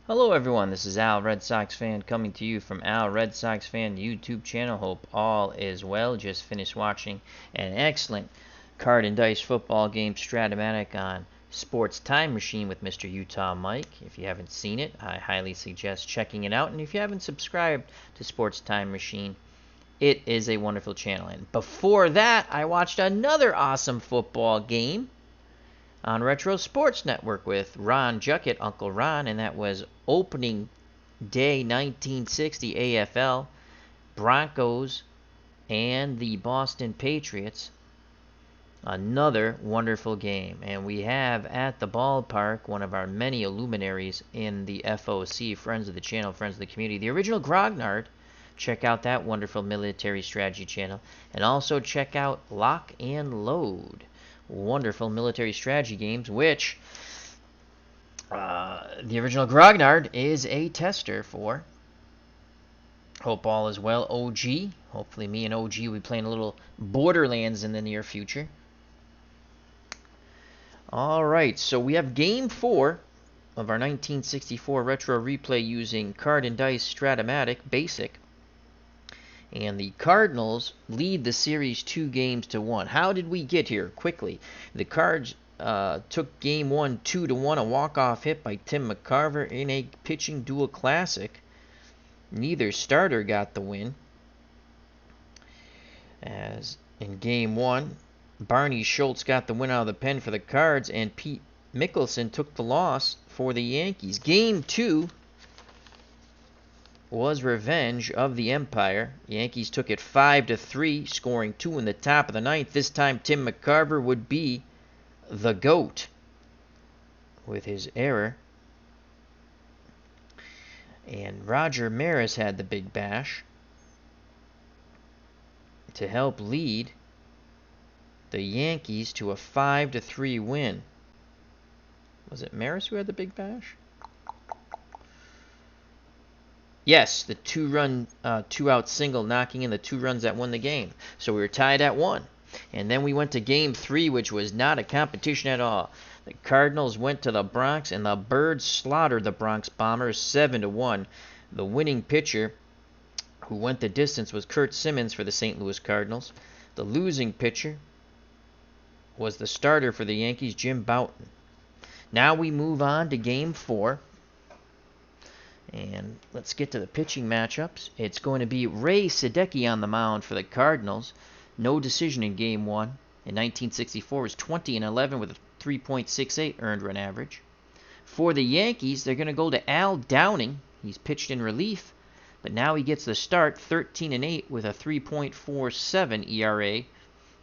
Hello everyone, this is Al Red Sox Fan coming to you from Al Red Sox Fan YouTube channel. Hope all is well. Just finished watching an excellent card and dice football game, Strat-O-Matic on Sports Time Machine with Mr. Utah Mike. If you haven't seen it, I highly suggest checking it out. And if you haven't subscribed to Sports Time Machine, it is a wonderful channel. And before that, I watched another awesome football game on Retro Sports Network with Ron Juckett, Uncle Ron, and that was opening day 1960 AFL, Broncos and the Boston Patriots. Another wonderful game, and we have at the ballpark one of our many luminaries in the FOC, friends of the channel, friends of the community, the original Grognard. Check out that wonderful military strategy channel, and also check out Lock and Load, wonderful military strategy games, which the original Grognard is a tester for. Hope all is well, OG. Hopefully me and OG will be playing a little Borderlands in the near future. Alright, so we have Game 4 of our 1964 Retro Replay using Card&Dice Strat-O-Matic Basic. And the Cardinals lead the series 2-1. How did we get here? Quickly, the Cards took Game 1 2-1, a walk-off hit by Tim McCarver in a pitching duel classic. Neither starter got the win. As in Game 1, Barney Schultz got the win out of the pen for the Cards, and Pete Mickelson took the loss for the Yankees. Game 2 was revenge of the Empire. Yankees took it 5-3, scoring 2 in the top of the ninth. This time Tim McCarver would be the GOAT with his error. And Roger Maris had the big bash to help lead the Yankees to a 5-3 win. Was it Maris who had the big bash? Yes, the two-out single knocking in the 2 runs that won the game. So we were tied at 1. And then we went to Game 3, which was not a competition at all. The Cardinals went to the Bronx, and the Birds slaughtered the Bronx Bombers 7-1. The winning pitcher who went the distance was Curt Simmons for the St. Louis Cardinals. The losing pitcher was the starter for the Yankees, Jim Bouton. Now we move on to Game 4. And let's get to the pitching matchups. It's going to be Ray Sadecki on the mound for the Cardinals. No decision in Game 1. In 1964 was 20-11 with a 3.68 earned run average. For the Yankees, they're going to go to Al Downing. He's pitched in relief, but now he gets the start, 13-8 with a 3.47 ERA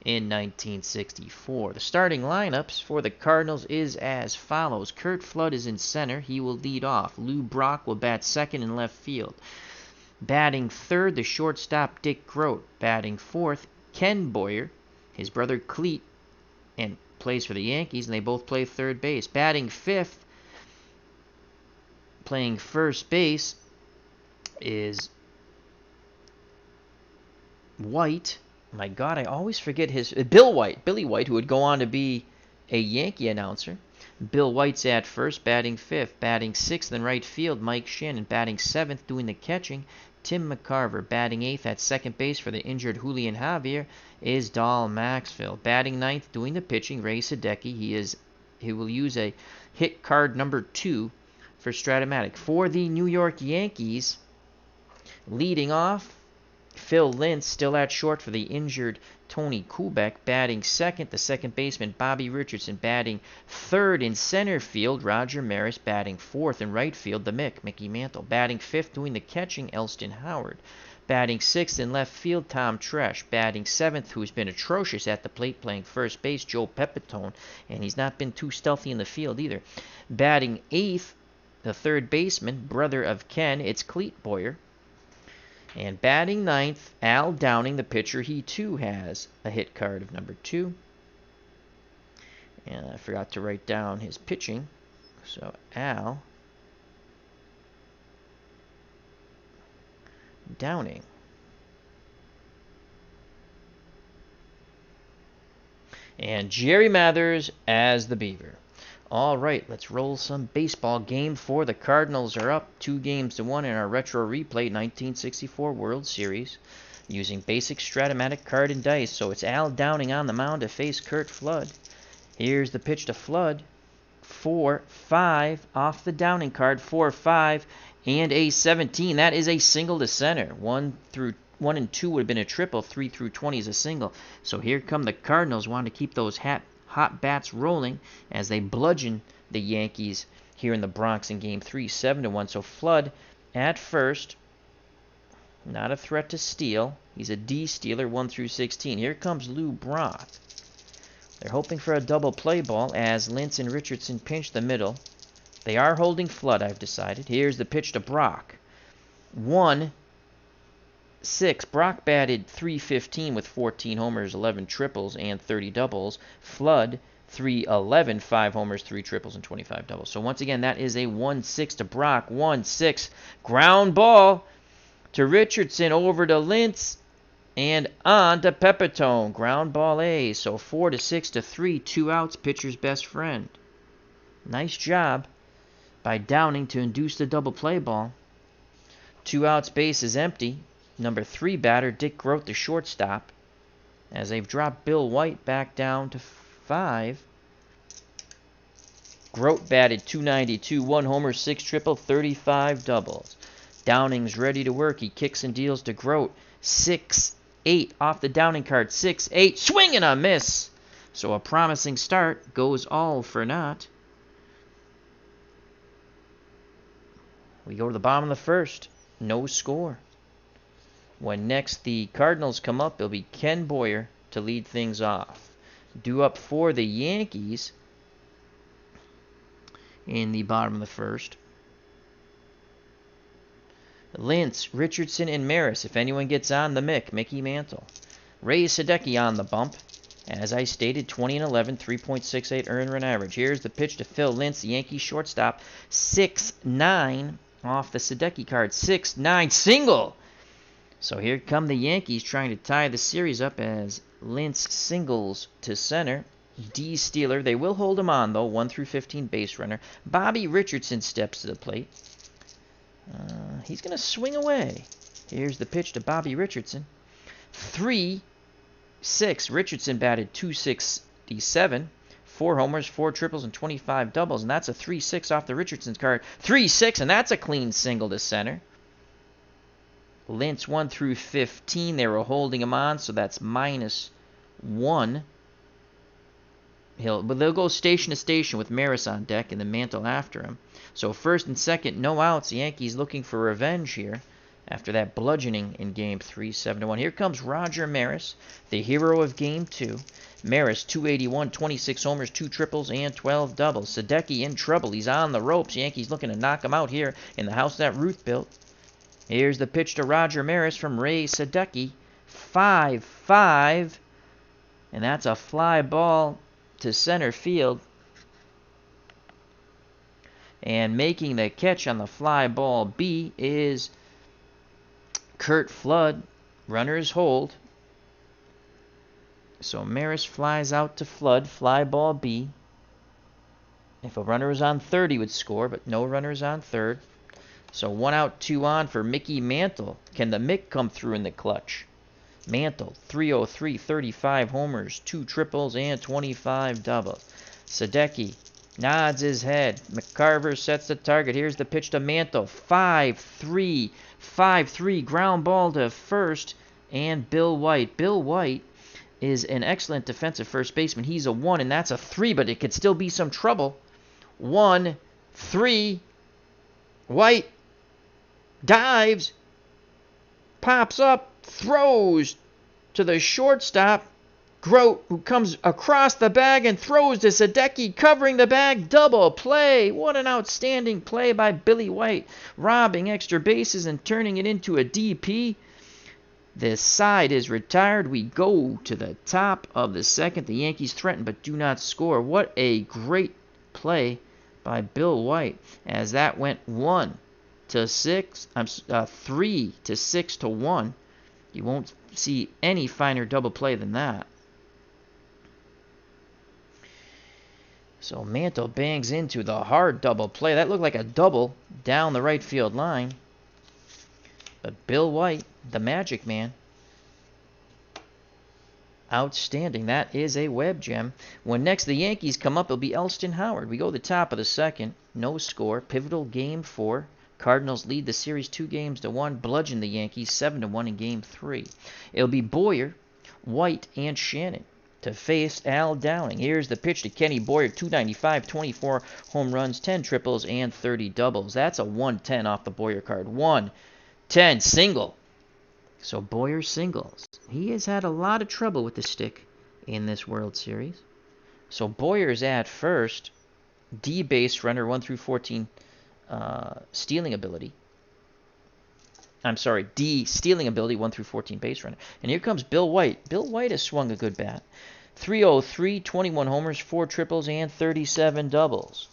in 1964. The starting lineups for the Cardinals is as follows. Curt Flood is in center. He will lead off. Lou Brock will bat second in left field. Batting third, the shortstop Dick Grote. Batting fourth, Ken Boyer. His brother Cleet and plays for the Yankees, and they both play third base. Batting fifth, playing first base, is White. My God, I always forget his... Billy White, who would go on to be a Yankee announcer. Bill White's at first, batting fifth. Batting sixth in right field, Mike Shannon. Batting seventh, doing the catching, Tim McCarver. Batting eighth at second base for the injured Julian Javier is Dal Maxfield. Batting ninth, doing the pitching, Ray Sadecki. He will use a hit card number 2 for Strat-O-Matic. For the New York Yankees, leading off, Phil Lentz, still at short for the injured Tony Kubek. Batting second, the second baseman Bobby Richardson. Batting third in center field, Roger Maris. Batting fourth in right field, the Mickey Mantle. Batting fifth, doing the catching, Elston Howard. Batting sixth in left field, Tom Tresh. Batting seventh, who's been atrocious at the plate playing first base, Joe Pepitone, and he's not been too stealthy in the field either. Batting eighth, the third baseman, brother of Ken, it's Cleet Boyer. And batting ninth, Al Downing, the pitcher. He too has a hit card of number 2. And I forgot to write down his pitching. So Al Downing. And Jerry Mathers as the Beaver. All right, let's roll some baseball. Game 4, the Cardinals are up 2-1 in our retro replay 1964 World Series using basic Strat-O-Matic card and dice. So it's Al Downing on the mound to face Curt Flood. Here's the pitch to Flood. 4-5 off the Downing card. 4-5 and a 17. That is a single to center. 1 and 2 would have been a triple. 3 through 20 is a single. So here come the Cardinals, wanting to keep those hot bats rolling as they bludgeon the Yankees here in the Bronx in Game 3, 7-1. So Flood at first, not a threat to steal. He's a D-stealer, 1 through 16. Here comes Lou Brock. They're hoping for a double play ball as Lintz and Richardson pinch the middle. They are holding Flood, I've decided. Here's the pitch to Brock. 1-6. Brock batted .315 with 14 homers, 11 triples, and 30 doubles. Flood, .311, 5 homers, 3 triples, and 25 doubles. So once again, that is a 1-6 to Brock. 1-6. Ground ball to Richardson, over to Lintz, and on to Pepitone. Ground ball A. So 4-6-3. 2 outs, pitcher's best friend. Nice job by Downing to induce the double play ball. 2 outs, base is empty. Number 3 batter, Dick Groat, the shortstop, as they've dropped Bill White back down to 5. Groat batted .292, 1 homer, 6 triple, 35 doubles. Downing's ready to work. He kicks and deals to Groat. 6-8 off the Downing card. 6-8, swing and a miss. So a promising start goes all for naught. We go to the bottom of the first. No score. When next the Cardinals come up, it'll be Ken Boyer to lead things off. Due up for the Yankees in the bottom of the first. Lintz, Richardson, and Maris. If anyone gets on the Mickey Mantle. Ray Sadecki on the bump. As I stated, 20-11, 3.68 earned run average. Here's the pitch to Phil Lintz, the Yankees shortstop. 6-9 off the Sadecki card. 6-9 single. So here come the Yankees trying to tie the series up as Lintz singles to center. D-stealer. They will hold him on, though. 1 through 15 base runner. Bobby Richardson steps to the plate. He's going to swing away. Here's the pitch to Bobby Richardson. 3-6. Richardson batted .267. 4 homers, 4 triples, and 25 doubles. And that's a 3-6 off the Richardson card. 3-6, and that's a clean single to center. Lintz 1 through 15. They were holding him on, so that's -1. But they'll go station to station with Maris on deck and the Mantle after him. So first and second, no outs. The Yankees looking for revenge here after that bludgeoning in Game 3, 7-1. Here comes Roger Maris, the hero of Game 2. Maris, .281, 26 homers, 2 triples, and 12 doubles. Sadecki in trouble. He's on the ropes. Yankees looking to knock him out here in the house that Ruth built. Here's the pitch to Roger Maris from Ray Sadecki. 5-5. And that's a fly ball to center field. And making the catch on the fly ball B is Curt Flood. Runners hold. So Maris flies out to Flood. Fly ball B. If a runner was on third, he would score, but no runners on third. So 1 out, 2 on for Mickey Mantle. Can the Mick come through in the clutch? Mantle, .303, 35 homers, 2 triples, and 25 doubles. Sadecki nods his head. McCarver sets the target. Here's the pitch to Mantle. 5-3. 5-3. Ground ball to first. And Bill White. Bill White is an excellent defensive first baseman. He's a 1, and that's a 3, but it could still be some trouble. 1-3. White dives. Pops up. Throws to the shortstop. Groat, who comes across the bag and throws to Sadecki, covering the bag. Double play. What an outstanding play by Billy White, robbing extra bases and turning it into a DP. This side is retired. We go to the top of the second. The Yankees threaten but do not score. What a great play by Bill White, as that went 3 to 6-1. You won't see any finer double play than that. So Mantle bangs into the hard double play. That looked like a double down the right field line. But Bill White, the Magic Man, outstanding. That is a web gem. When next the Yankees come up, it'll be Elston Howard. We go to the top of the second. No score. Pivotal game 4. Cardinals lead the series 2-1, bludgeon the Yankees 7-1 in game 3. It'll be Boyer, White, and Shannon to face Al Downing. Here's the pitch to Kenny Boyer, 295, 24 home runs, 10 triples, and 30 doubles. That's a 110 off the Boyer card. 110 single. So Boyer singles. He has had a lot of trouble with the stick in this World Series. So Boyer's at first. D base runner 1 through 14 stealing ability. I'm sorry, D stealing ability 1 through 14 base runner. And here comes Bill White. Bill White has swung a good bat. 303, 21 homers, 4 triples, and 37 doubles.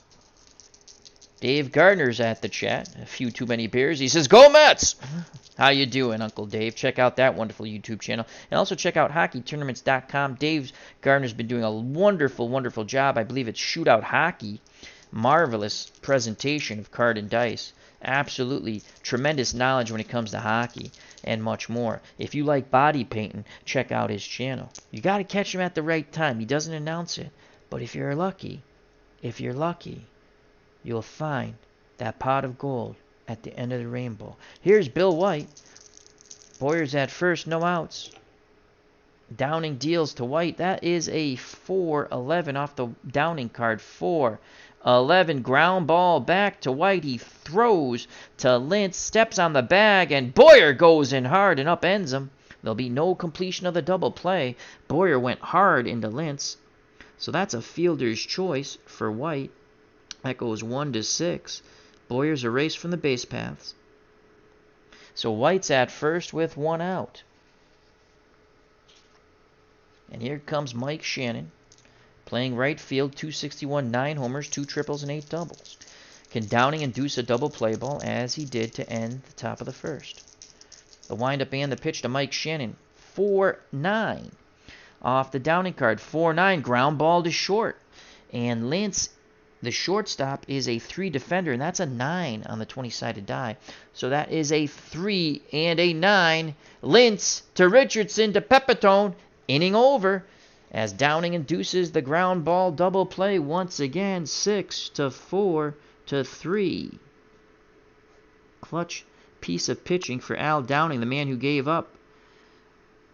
Dave Gardner's at the chat. A few too many beers. He says, "Go Mets!" How you doing, Uncle Dave? Check out that wonderful YouTube channel. And also check out hockeytournaments.com. Dave Gardner's been doing a wonderful, wonderful job. I believe it's Shootout Hockey. Marvelous presentation of Card and Dice. Absolutely tremendous knowledge when it comes to hockey and much more. If you like body painting, check out his channel. You got to catch him at the right time. He doesn't announce it. But if you're lucky, you'll find that pot of gold at the end of the rainbow. Here's Bill White. Boyer's at first, no outs. Downing deals to White. That is a 4-11 off the Downing card. 4-11 ground ball back to White. He throws to Lintz, steps on the bag, and Boyer goes in hard and upends him. There'll be no completion of the double play. Boyer went hard into Lintz. So that's a fielder's choice for White. That goes 1-6. Boyer's erased from the base paths. So White's at first with 1 out. And here comes Mike Shannon, playing right field, 261, 9 homers, 2 triples, and 8 doubles. Can Downing induce a double play ball, as he did to end the top of the first? The windup and the pitch to Mike Shannon, 4-9 off the Downing card. 4-9, ground ball to short. And Lintz, the shortstop, is a 3 defender, and that's a 9 on the 20-sided die. So that is a 3 and a 9. Lintz to Richardson to Pepitone. Inning over as Downing induces the ground ball double play once again. 6-4-3. Clutch piece of pitching for Al Downing, the man who gave up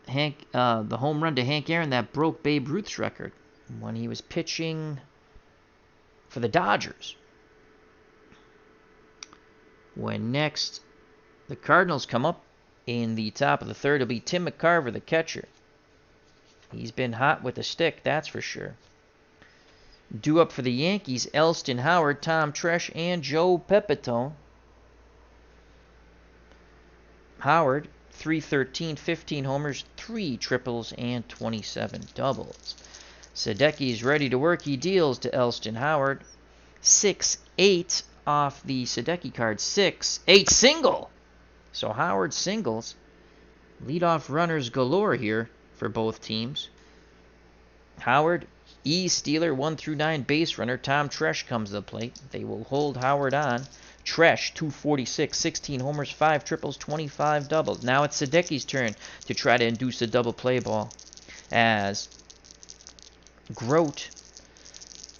the home run to Hank Aaron that broke Babe Ruth's record when he was pitching for the Dodgers. When next the Cardinals come up in the top of the third, it'll be Tim McCarver, the catcher. He's been hot with the stick, that's for sure. Due up for the Yankees, Elston Howard, Tom Tresh, and Joe Pepitone. Howard, 313, 15 homers, 3 triples, and 27 doubles. Sadecki's ready to work. He deals to Elston Howard. 6-8 off the Sadecki card. 6-8 single. So Howard singles. Leadoff runners galore here for both teams. Howard, E-stealer, 1-9 base runner. Tom Tresh comes to the plate. They will hold Howard on. Tresh, 246, 16 homers, 5 triples, 25 doubles. Now it's Sadecki's turn to try to induce a double play ball, as Grote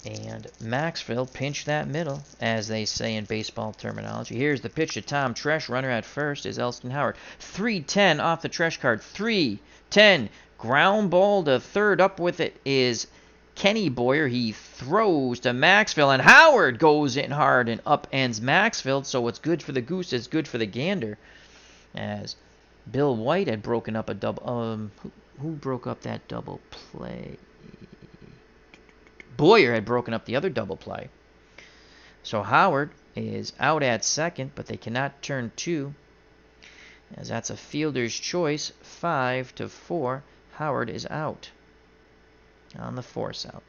and Maxfield pinch that middle, as they say in baseball terminology. Here's the pitch to Tom Tresh. Runner at first is Elston Howard. 3-10 off the Tresh card. 3-10. Ground ball to third. Up with it is Kenny Boyer. He throws to Maxfield, and Howard goes in hard and upends Maxfield. So what's good for the goose is good for the gander, as Bill White had broken up a double. Who broke up that double play? Boyer had broken up the other double play. So Howard is out at second, but they cannot turn 2, as that's a fielder's choice. 5-4. Howard is out on the force out.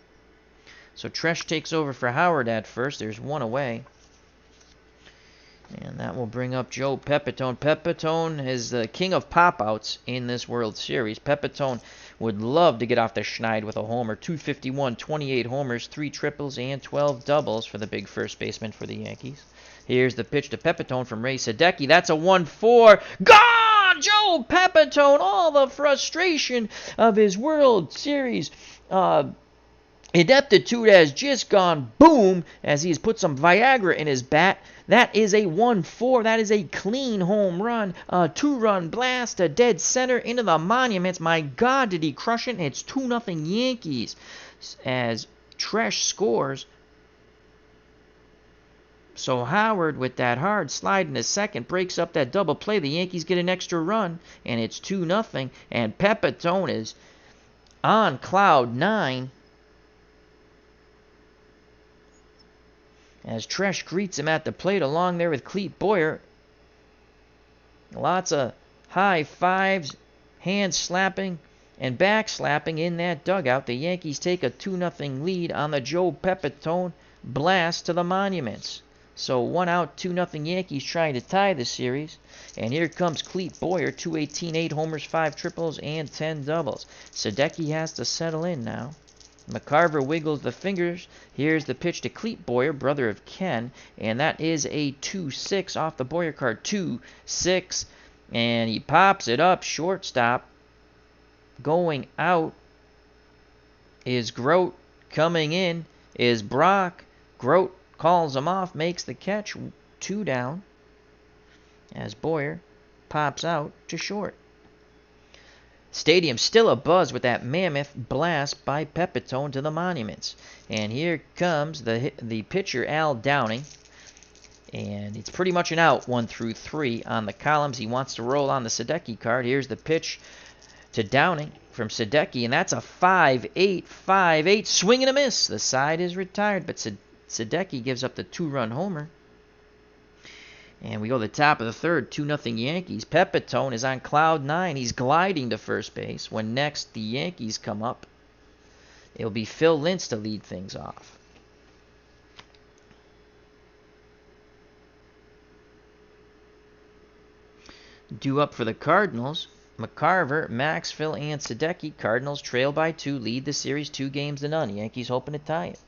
So Tresh takes over for Howard at first. There's 1 away. And that will bring up Joe Pepitone. Pepitone is the king of pop-outs in this World Series. Pepitone would love to get off the schneid with a homer. 251, 28 homers, 3 triples, and 12 doubles for the big first baseman for the Yankees. Here's the pitch to Pepitone from Ray Sadecki. That's a 1-4. Gone! Joe Pepitone, all the frustration of his World Series ineptitude has just gone boom as he's put some Viagra in his bat. That is a 1-4. That is a clean home run. A 2-run blast to dead center into the monuments. My God, did he crush it? It's 2-0 Yankees as Tresh scores. So Howard, with that hard slide in the second, breaks up that double play. The Yankees get an extra run, and it's 2-0. And Pepitone is on cloud 9. As Tresh greets him at the plate along there with Clete Boyer. Lots of high fives, hand slapping, and back slapping in that dugout. The Yankees take a 2-0 lead on the Joe Pepitone blast to the monuments. So 1 out, 2-0 Yankees trying to tie the series. And here comes Clete Boyer, 218, 8 homers, 5 triples, and 10 doubles. Sadecki has to settle in now. McCarver wiggles the fingers. Here's the pitch to Clete Boyer, brother of Ken, and that is a 2-6 off the Boyer card. 2-6, and he pops it up. Shortstop going out is Grote. Coming in is Brock. Grote calls him off, makes the catch. 2 down as Boyer pops out to short. Stadium still abuzz with that mammoth blast by Pepitone to the monuments. And here comes the pitcher, Al Downing. And it's pretty much an out, 1 through 3 on the columns. He wants to roll on the Sadecki card. Here's the pitch to Downing from Sadecki, and that's a 5-8, swing and a miss. The side is retired, but Sadecki gives up the 2-run homer. And we go to the top of the third, 2-0 Yankees. Pepitone is on cloud 9. He's gliding to first base. When next the Yankees come up, it'll be Phil Lintz to lead things off. Due up for the Cardinals, McCarver, Maxfield, and Sadecki. Cardinals trail by 2, lead the series 2-0. Yankees hoping to tie it.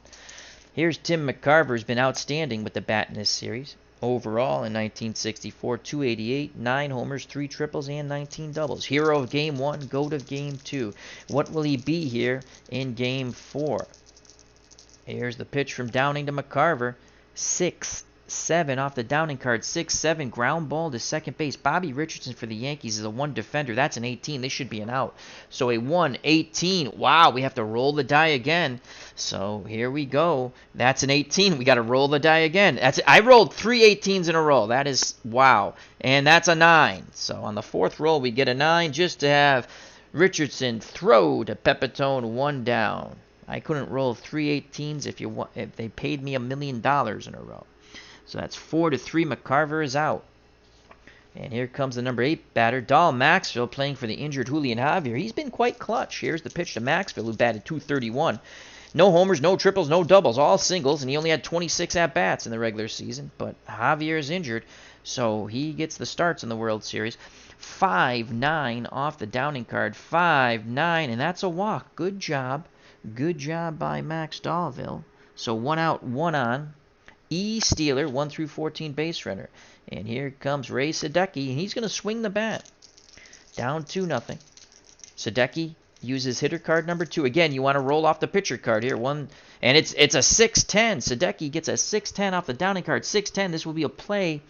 Here's Tim McCarver, who's been outstanding with the bat in this series. Overall, in 1964, 288, 9 homers, 3 triples, and 19 doubles. Hero of Game 1, GOAT of Game 2. What will he be here in Game 4? Here's the pitch from Downing to McCarver. 6-7 off the Downing card. 6-7, ground ball to second base. Bobby Richardson for the Yankees is a 1 defender. That's an 18. This should be an out. So a 1-18. Wow, we have to roll the die again. So here we go. That's an 18. We got to roll the die again. I rolled 3 18s in a row. That is, wow. And that's a 9. So on the 4th roll, we get a 9 just to have Richardson throw to Pepitone 1 down. I couldn't roll 3 18s if they paid me $1 million in a row. So that's 4-3. McCarver is out. And here comes the number 8 batter, Dahl Maxfield, playing for the injured Julian Javier. He's been quite clutch. Here's the pitch to Maxfield, who batted .231. No homers, no triples, no doubles, all singles, and he only had 26 at-bats in the regular season. But Javier is injured, so he gets the starts in the World Series. 5-9 off the Downing card. 5-9, and that's a walk. Good job. Good job by Max Dahlville. So 1 out, 1 on. E. Steeler, 1 through 14 base runner. And here comes Ray Sadecki, and he's going to swing the bat. Down 2-0. Sadecki uses hitter card number 2. Again, you want to roll off the pitcher card here. And it's a 6-10. Sadecki gets a 6-10 off the Downing card. 6-10. This will be a play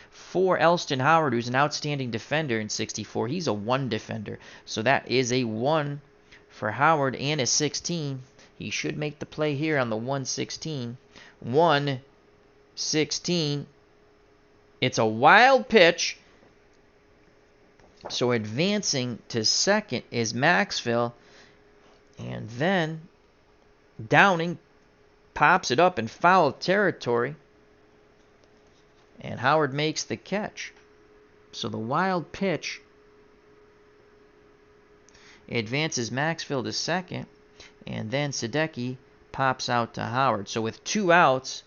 for Elston Howard, who's an outstanding defender in 64. He's a 1 defender. So that is a 1 for Howard and a 16. He should make the play here on the 1-16. 1-16. It's a wild pitch. So advancing to second is Maxfield. And then Downing pops it up in foul territory. And Howard makes the catch. So the wild pitch advances Maxfield to second. And then Sadecki pops out to Howard. So with 2 outs,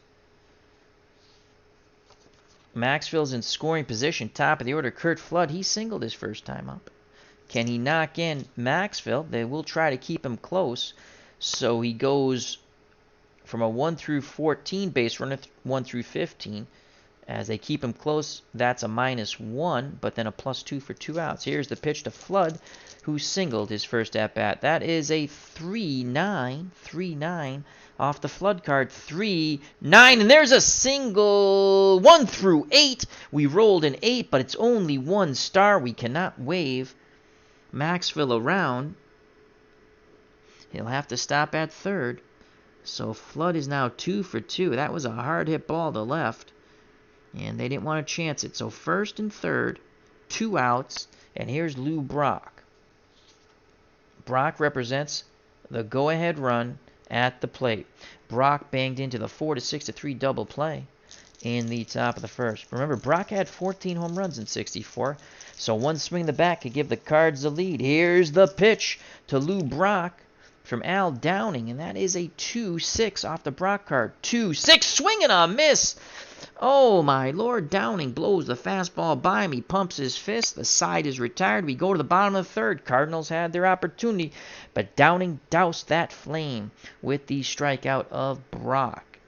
Maxville's in scoring position, top of the order. Curt Flood, he singled his first time up. Can he knock in Maxville? They will try to keep him close. So he goes from a 1 through 14 base runner, 1 through 15. As they keep him close, that's a -1, but then a +2 for 2 outs. Here's the pitch to Flood, who singled his first at-bat. That is a 3-9 off the Flood card. 3-9, and there's a single. 1 through 8. We rolled an 8, but it's only 1 star. We cannot wave Maxville around. He'll have to stop at third. So Flood is now 2 for 2. That was a hard hit ball to left, and they didn't want to chance it. So first and third, 2 outs, and here's Lou Brock. Brock represents the go-ahead run at the plate. Brock banged into the 4-6-3 double play in the top of the first. Remember, Brock had 14 home runs in '64, so one swing in the bat could give the Cards the lead. Here's the pitch to Lou Brock from Al Downing, and that is a 2-6 off the Brock card. 2-6, swing and a miss. Oh, my Lord. Downing blows the fastball by him. He pumps his fist. The side is retired. We go to the bottom of the third. Cardinals had their opportunity, but Downing doused that flame with the strikeout of Brock.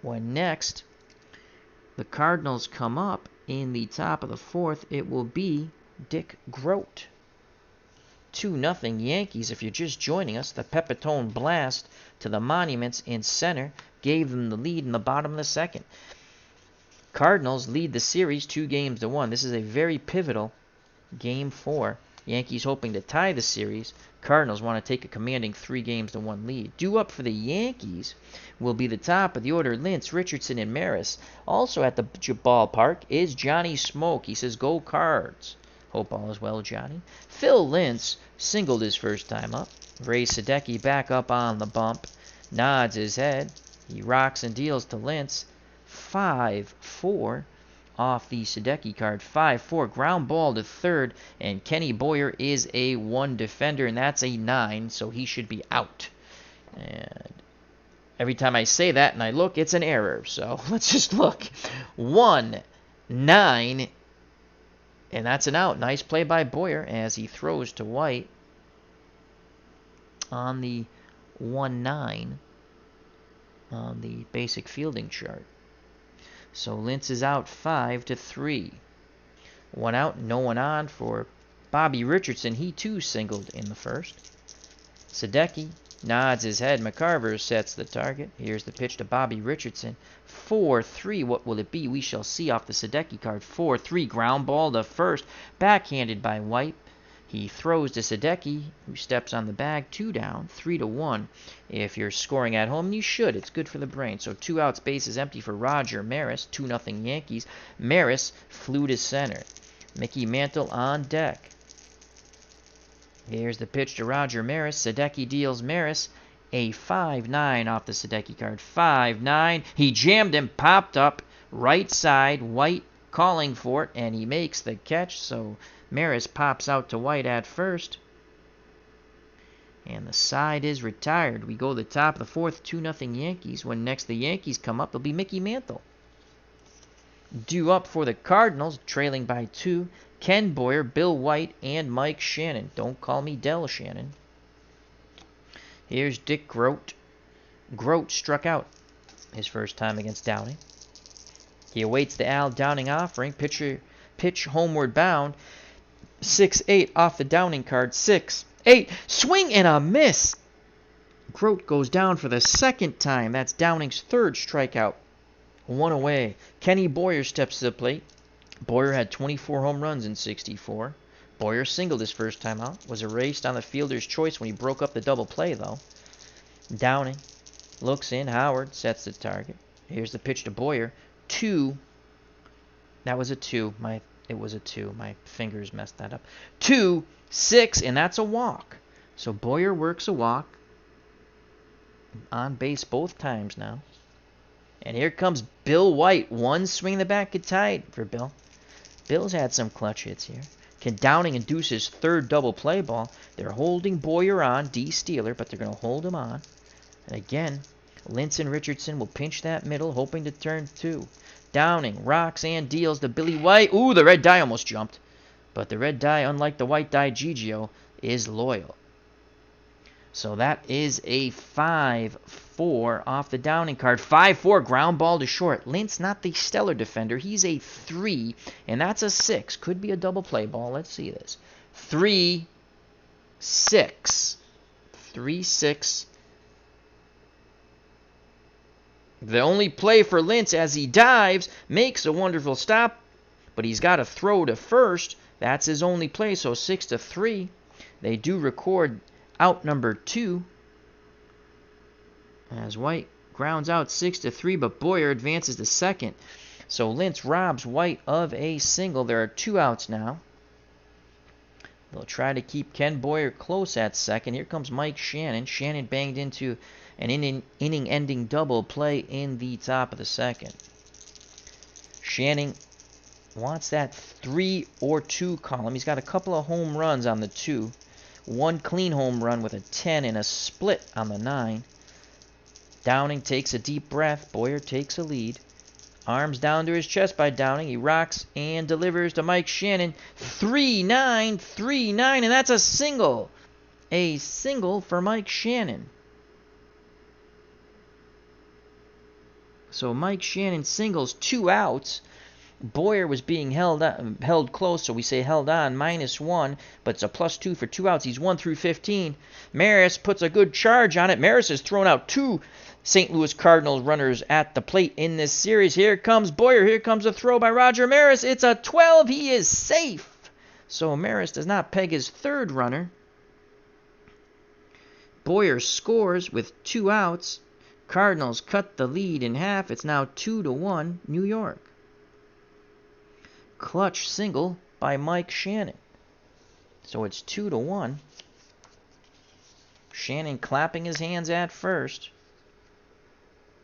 When next the Cardinals come up in the top of the fourth, it will be Dick Grote. 2-0 Yankees. If you're just joining us, the Pepitone blast to the monuments in center gave them the lead in the bottom of the second. Cardinals lead the series 2-1. This is a very pivotal Game 4. Yankees hoping to tie the series. Cardinals want to take a commanding 3-1 lead. Due up for the Yankees will be the top of the order, Lintz, Richardson, and Maris. Also at the ballpark is Johnny Smoke. He says, "Go Cards." Hope all is well, Johnny. Phil Lintz singled his first time up. Ray Sadecki back up on the bump. Nods his head. He rocks and deals to Lintz. 5-4 off the Sadecki card. 5-4. Ground ball to third. And Kenny Boyer is a 1 defender, and that's a 9, so he should be out. And every time I say that and I look, it's an error. So let's just look. 1-9. And that's an out. Nice play by Boyer as he throws to White on the 1-9 on the basic fielding chart. So Lintz is out 5-3. 1 out, no one on for Bobby Richardson. He too singled in the first. Sadecki nods his head. McCarver sets the target. Here's the pitch to Bobby Richardson. 4-3. What will it be? We shall see off the Sadecki card. 4-3. Ground ball to first. Backhanded by White. He throws to Sadecki, who steps on the bag. 2 down. 3-1. If you're scoring at home, you should. It's good for the brain. So 2 outs, base is empty for Roger Maris. 2-0 Yankees. Maris flew to center. Mickey Mantle on deck. Here's the pitch to Roger Maris. Sadecki deals Maris a 5-9 off the Sadecki card. 5-9. He jammed him, popped up, right side. White calling for it, and he makes the catch. So Maris pops out to White at first. And the side is retired. We go to the top of the fourth, 2-0 Yankees. When next the Yankees come up, it'll be Mickey Mantle. Due up for the Cardinals, trailing by 2. Ken Boyer, Bill White, and Mike Shannon. Don't call me Del Shannon. Here's Dick Grote. Grote struck out his first time against Downing. He awaits the Al Downing offering. Pitch homeward bound. 6-8 off the Downing card. 6-8. Swing and a miss. Grote goes down for the second time. That's Downing's third strikeout. 1 away. Kenny Boyer steps to the plate. Boyer had 24 home runs in '64. Boyer singled his first time out. Was erased on the fielder's choice when he broke up the double play, though. Downing looks in. Howard sets the target. Here's the pitch to Boyer. 2. That was a 2. It was a 2. My fingers messed that up. 2-6, and that's a walk. So Boyer works a walk. On base both times now. And here comes Bill White. 1 swing in the bat could tie it for Bill. Bill's had some clutch hits here. Can Downing induce his third double play ball? They're holding Boyer on, D. Steeler, but they're going to hold him on. And again, Lintz and Richardson will pinch that middle, hoping to turn 2. Downing rocks and deals to Billy White. Ooh, the red die almost jumped. But the red die, unlike the white die Gigio, is loyal. So that is a 5-4 off the Downing card. 5-4, ground ball to short. Lintz, not the stellar defender. He's a 3, and that's a 6. Could be a double play ball. Let's see this. 3-6. 3-6. The only play for Lintz as he dives, makes a wonderful stop, but he's got to throw to first. That's his only play, so 6-3. They do record out number 2 as White grounds out 6-3, but Boyer advances to second. So Lintz robs White of a single. There are 2 outs now. They'll try to keep Ken Boyer close at second. Here comes Mike Shannon. Shannon banged into an inning-ending double play in the top of the second. Shannon wants that 3 or 2 column. He's got a couple of home runs on the 2. 1 clean home run with a 10 and a split on the 9. Downing takes a deep breath. Boyer takes a lead. Arms down to his chest by Downing. He rocks and delivers to Mike Shannon. 3-9, 3-9, and that's a single. A single for Mike Shannon. So Mike Shannon singles, 2 outs. Boyer was being held close, so we say held on, -1, but it's a +2 for 2 outs. He's 1 through 15. Maris puts a good charge on it. Maris has thrown out 2 St. Louis Cardinals runners at the plate in this series. Here comes Boyer. Here comes a throw by Roger Maris. It's a 12. He is safe. So Maris does not peg his 3rd runner. Boyer scores with 2 outs. Cardinals cut the lead in half. It's now 2-1 New York. Clutch single by Mike Shannon. So it's 2-1. Shannon clapping his hands at first.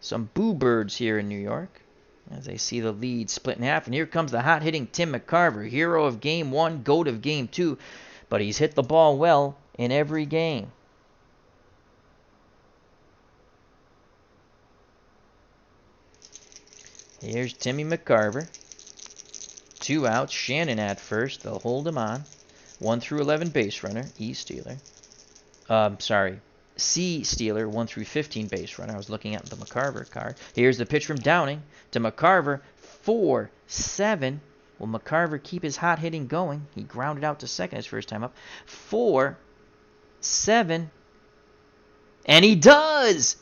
Some boo birds here in New York as they see the lead split in half. And here comes the hot-hitting Tim McCarver, hero of Game 1, GOAT of Game 2. But he's hit the ball well in every game. Here's Timmy McCarver. 2 outs. Shannon at first. They'll hold him on. 1 through 11 base runner. E Steeler. C Steeler. 1 through 15 base runner. I was looking at the McCarver card. Here's the pitch from Downing to McCarver. 4-7. Will McCarver keep his hot hitting going? He grounded out to second his first time up. 4-7. And he does!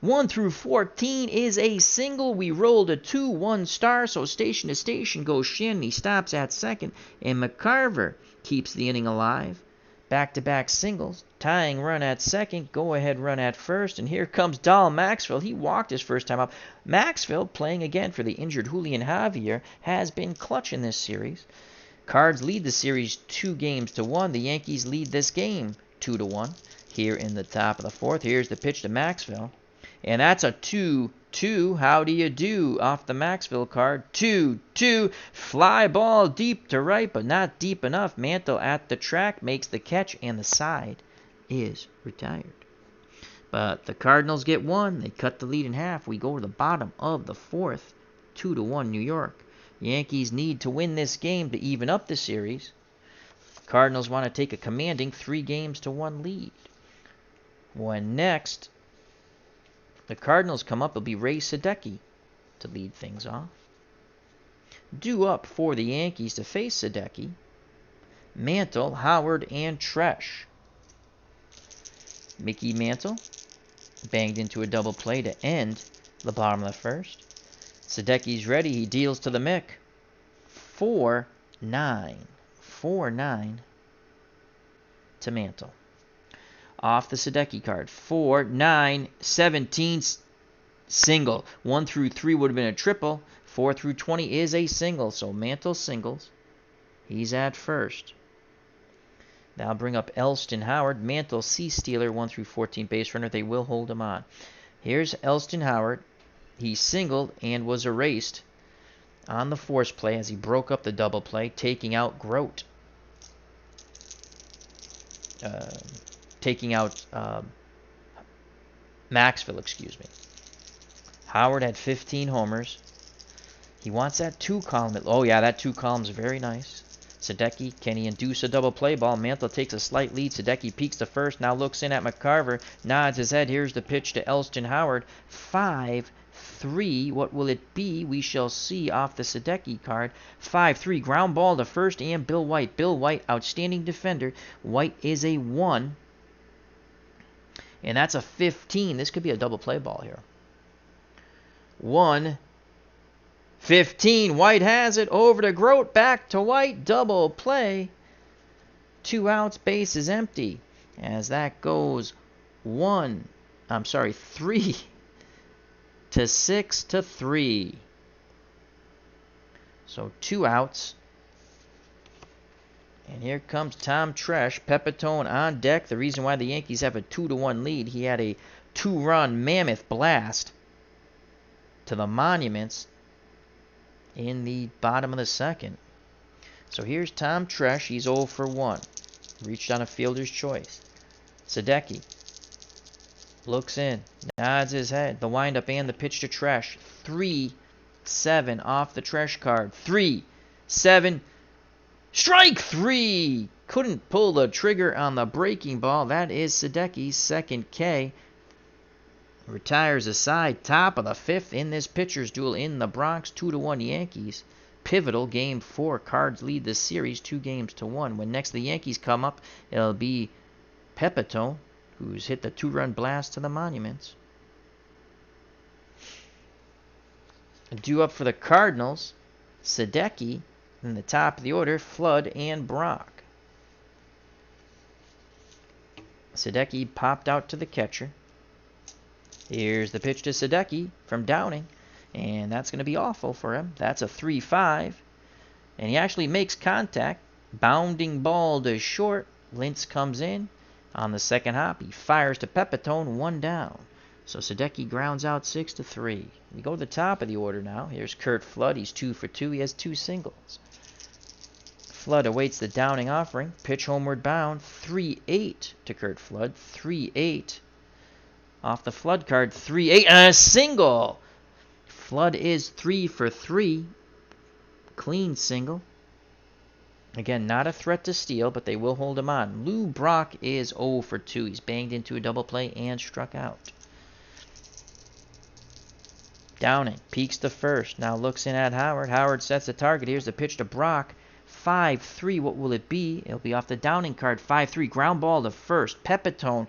1 through 14 is a single. We rolled a 2-1 star, so station to station goes Shannon. He stops at second, and McCarver keeps the inning alive. Back-to-back singles, tying run at second, go-ahead run at first, and here comes Dal Maxfield. He walked his first time up. Maxfield, playing again for the injured Julian Javier, has been clutch in this series. Cards lead the series 2-1. The Yankees lead this game 2-1 here in the top of the 4th. Here's the pitch to Maxfield. And that's a 2-2. How do you do off the Maxfield card? 2-2. Fly ball deep to right, but not deep enough. Mantle at the track makes the catch, and the side is retired. But the Cardinals get 1. They cut the lead in half. We go to the bottom of the 4th. 2-1 New York. Yankees need to win this game to even up the series. Cardinals want to take a commanding 3-1 lead. When next the Cardinals come up, it'll be Ray Sadecki to lead things off. Due up for the Yankees to face Sadecki, Mantle, Howard, and Tresh. Mickey Mantle banged into a double play to end the bottom of the 1st. Sadecki's ready. He deals to the Mick. 4-9. 4-9 to Mantle. Off the Sadecki card. 4-9-17 single. 1 through 3 would have been a triple. 4 through 20 is a single. So Mantle singles. He's at first. That'll bring up Elston Howard. Mantle, C Steeler, 1 through 14 base runner. They will hold him on. Here's Elston Howard. He singled and was erased on the force play as he broke up the double play, taking out Grote. Maxfield, excuse me. Howard had 15 homers. He wants that 2 column. Oh, yeah, that 2 column is very nice. Sadecki, can he induce a double play ball? Mantle takes a slight lead. Sadecki peeks to first, now looks in at McCarver, nods his head. Here's the pitch to Elston Howard. 5-3. What will it be? We shall see off the Sadecki card. 5-3. Ground ball to first and Bill White. Bill White, outstanding defender. White is a 1. And that's a 15. This could be a double play ball here. 1. 15. White has it. Over to Grote. Back to White. Double play. 2 outs. Base is empty. As that goes 3 to 6-3. So 2 outs. And here comes Tom Tresh. Pepitone on deck. The reason why the Yankees have a 2-1 lead, he had a 2-run mammoth blast to the monuments in the bottom of the second. So here's Tom Tresh. He's 0 for 1. Reached on a fielder's choice. Sadecki looks in, nods his head. The windup and the pitch to Tresh. 3-7 off the Tresh card. 3-7. Strike 3! Couldn't pull the trigger on the breaking ball. That is Sadecki's second K. Retires aside, top of the 5th in this pitcher's duel in the Bronx. 2-1 Yankees. Pivotal game 4. Cards lead the series 2-1. When next the Yankees come up, it'll be Pepitone, who's hit the 2-run blast to the monuments. Due up for the Cardinals, Sadecki. In the top of the order, Flood and Brock. Sadecki popped out to the catcher. Here's the pitch to Sadecki from Downing. And that's going to be awful for him. That's a 3-5. And he actually makes contact. Bounding ball to short. Lintz comes in. On the second hop, he fires to Pepitone, 1 down. So Sadecki grounds out 6-3. We go to the top of the order now. Here's Curt Flood. He's 2 for 2. He has 2 singles. Flood awaits the Downing offering. Pitch homeward bound. 3-8 to Curt Flood. 3-8. Off the Flood card. 3-8. And a single. Flood is 3 for 3. Clean single. Again, not a threat to steal, but they will hold him on. Lou Brock is 0 for 2. He's banged into a double play and struck out. Downing peeks to first. Now looks in at Howard. Howard sets the target. Here's the pitch to Brock. 5-3. What will it be? It'll be off the Downing card. 5-3. Ground ball to first. Pepitone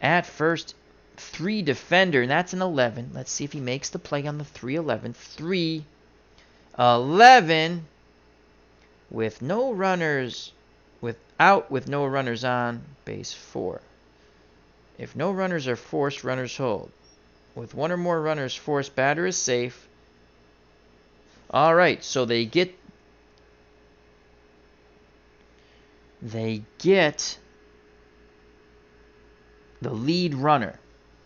at first. 3 defender. And that's an 11. Let's see if he makes the play on the 3-11. 3-11. With no runners. With no runners on. Base 4. If no runners are forced, runners hold. With 1 or more runners forced, batter is safe. All right, so they get the lead runner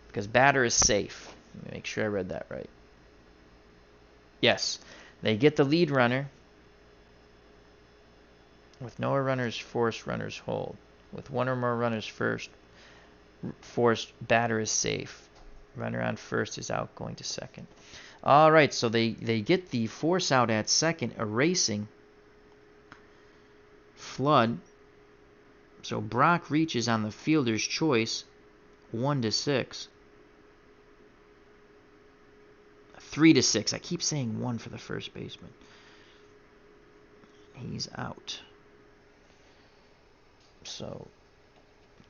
because batter is safe. Let me make sure I read that right. Yes, they get the lead runner. With no runners forced, runners hold. With 1 or more runners forced, batter is safe. Runner on first is out, going to second. All right, so they get the force out at second, erasing Flood. So Brock reaches on the fielder's choice, 1-6. 3-6. I keep saying 1 for the first baseman. He's out. So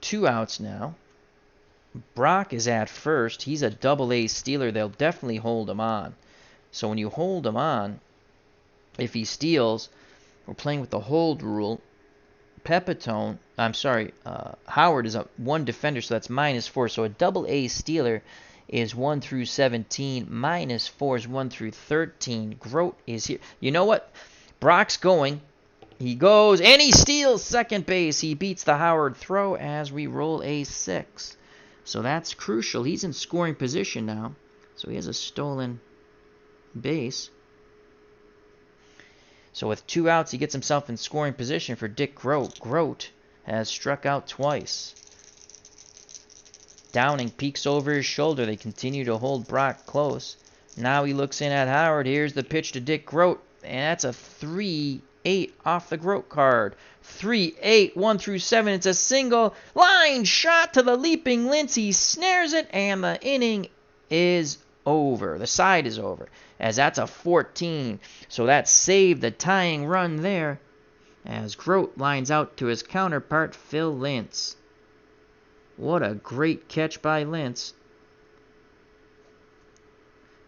2 outs now. Brock is at first. He's a double-A stealer. They'll definitely hold him on. So when you hold him on, if he steals, we're playing with the hold rule. Howard is a 1 defender, so that's -4. So a double-A stealer is 1 through 17. -4 is 1 through 13. Grote is here. You know what? Brock's going. He goes, and he steals second base. He beats the Howard throw as we roll a 6. So that's crucial. He's in scoring position now. So he has a stolen base. So with 2 outs, he gets himself in scoring position for Dick Grote. Grote has struck out twice. Downing peeks over his shoulder. They continue to hold Brock close. Now he looks in at Howard. Here's the pitch to Dick Groat. And that's a 3-8 off the Groat card. 3-8, 1 through 7. It's a single. Line shot to the leaping Lintz. He snares it, and the inning is over. The side is over, as that's a 14. So that saved the tying run there, as Groat lines out to his counterpart, Phil Lintz. What a great catch by Lintz.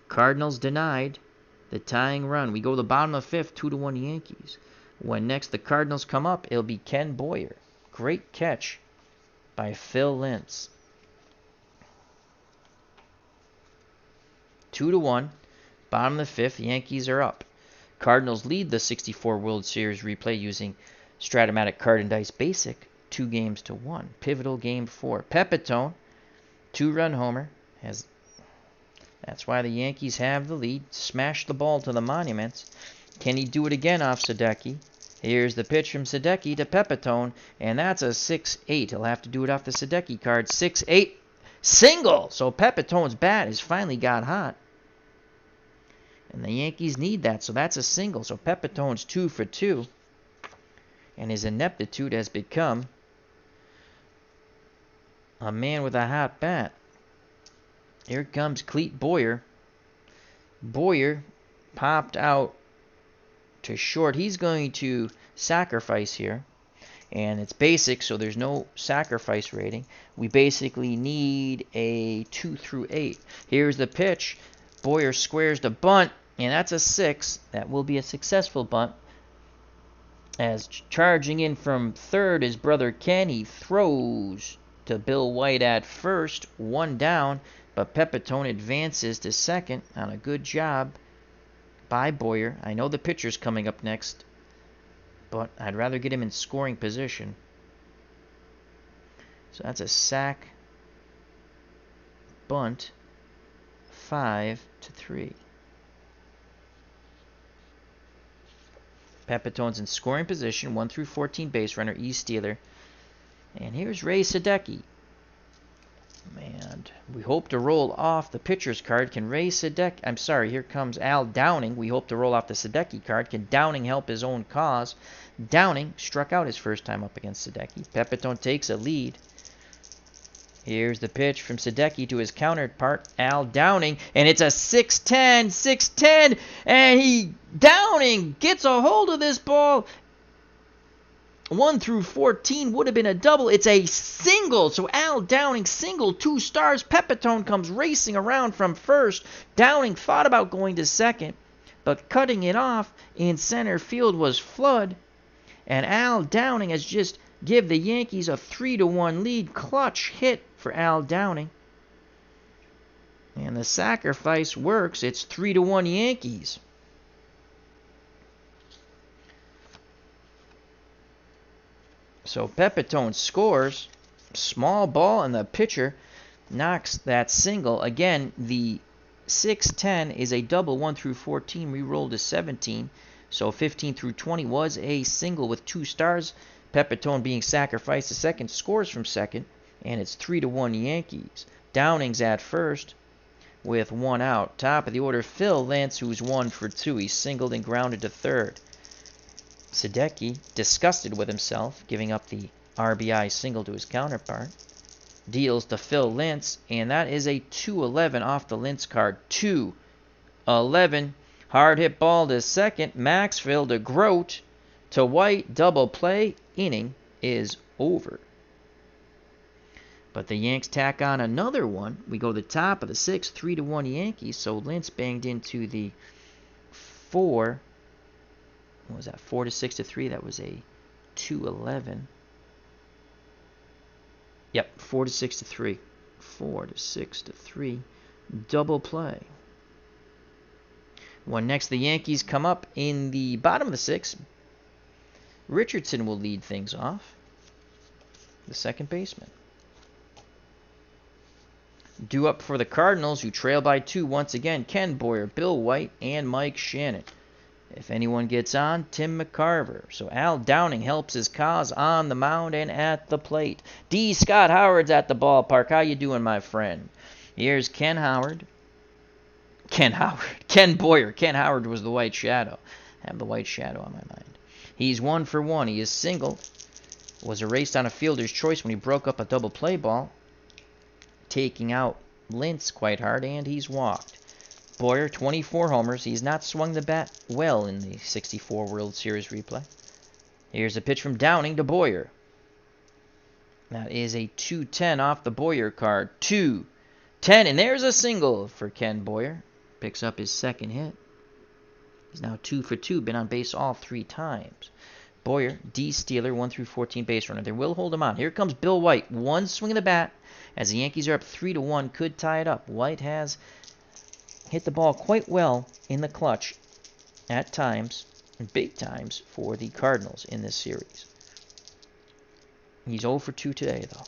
Cardinals denied the tying run. We go to the bottom of the fifth, 2-1 Yankees. When next the Cardinals come up, it'll be Ken Boyer. Great catch by Phil Lintz. 2-1, bottom of the fifth, Yankees are up. Cardinals lead the 64 World Series replay using Strat-O-Matic Card&Dice Basic, 2-1. Pivotal game 4. Pepitone, 2-run homer. That's why the Yankees have the lead. Smash the ball to the monuments. Can he do it again off Sadecki? Here's the pitch from Sadecki to Pepitone, and that's a 6-8. He'll have to do it off the Sadecki card. 6-8. Single! So Pepitone's bat has finally got hot. And the Yankees need that, so that's a single. So Pepitone's 2 for 2. And his ineptitude has become a man with a hot bat. Here comes Clete Boyer. Boyer popped out to short. He's going to sacrifice here. And it's basic, so there's no sacrifice rating. We basically need a 2 through 8. Here's the pitch. Boyer squares the bunt, and that's a 6. That will be a successful bunt. As charging in from third is brother Ken. He throws to Bill White at first. 1 down, but Pepitone advances to second on a good job by Boyer. I know the pitcher's coming up next, but I'd rather get him in scoring position. So that's a sac bunt, 5-3. Pepitone's in scoring position, 1 through 14 base runner, East Steeler. And here's Ray Sadecki. And we hope to roll off the pitcher's card. Can Ray Sadecki... I'm sorry, here comes Al Downing. We hope to roll off the Sadecki card. Can Downing help his own cause? Downing struck out his first time up against Sadecki. Pepitone takes a lead. Here's the pitch from Sadecki to his counterpart, Al Downing. And it's a 6-10, 6-10. And Downing gets a hold of this ball. 1 through 14 would have been a double. It's a single. So Al Downing single, 2 stars. Pepitone comes racing around from first. Downing thought about going to second, but cutting it off in center field was Flood. And Al Downing has just give the Yankees a 3-1 lead. Clutch hit for Al Downing. And the sacrifice works. It's 3-1 Yankees. So Pepitone scores. Small ball, and the pitcher knocks that single. Again, the 6-10 is a double. 1 through 14 re-rolled to 17. So 15 through 20 was a single with 2 stars. Pepitone being sacrificed to second, scores from second, and it's 3-1 Yankees. Downing's at first with 1 out. Top of the order, Phil Lintz, who's 1 for 2. He singled and grounded to third. Sadecki, disgusted with himself, giving up the RBI single to his counterpart, deals to Phil Lintz, and that is a 2-11 off the Lintz card. 2-11. Hard hit ball to second. Maxfield to Groat to White. Double play. Inning is over. But the Yanks tack on another one. We go to the top of the 6th, 3-1 Yankees. So Lintz banged into the 4. What was that? 4-6-3. That was a 2-11. Yep, 4-6-3. 4-6-3. Double play. When next the Yankees come up in the bottom of the 6th, Richardson will lead things off. The second baseman. Due up for the Cardinals, who trail by 2 once again, Ken Boyer, Bill White, and Mike Shannon. If anyone gets on, Tim McCarver. So Al Downing helps his cause on the mound and at the plate. D. Scott Howard's at the ballpark. How you doing, my friend? Here's Ken Howard. Ken Howard. Ken Boyer. Ken Howard was the white shadow. I have the white shadow on my mind. He's 1 for 1. He is single. Was erased on a fielder's choice when he broke up a double play ball, taking out Lintz quite hard, and he's walked. Boyer, 24 homers. He's not swung the bat well in the 64 World Series replay. Here's a pitch from Downing to Boyer. That is a 2-10 off the Boyer card. 2-10, and there's a single for Ken Boyer. Picks up his second hit. He's now 2 for 2, been on base all 3 times. Boyer, D-Stealer, 1 through 14 base runner. They will hold him on. Here comes Bill White. One swing of the bat as the Yankees are up 3-1. Could tie it up. White has hit the ball quite well in the clutch at times, big times, for the Cardinals in this series. He's 0 for 2 today, though.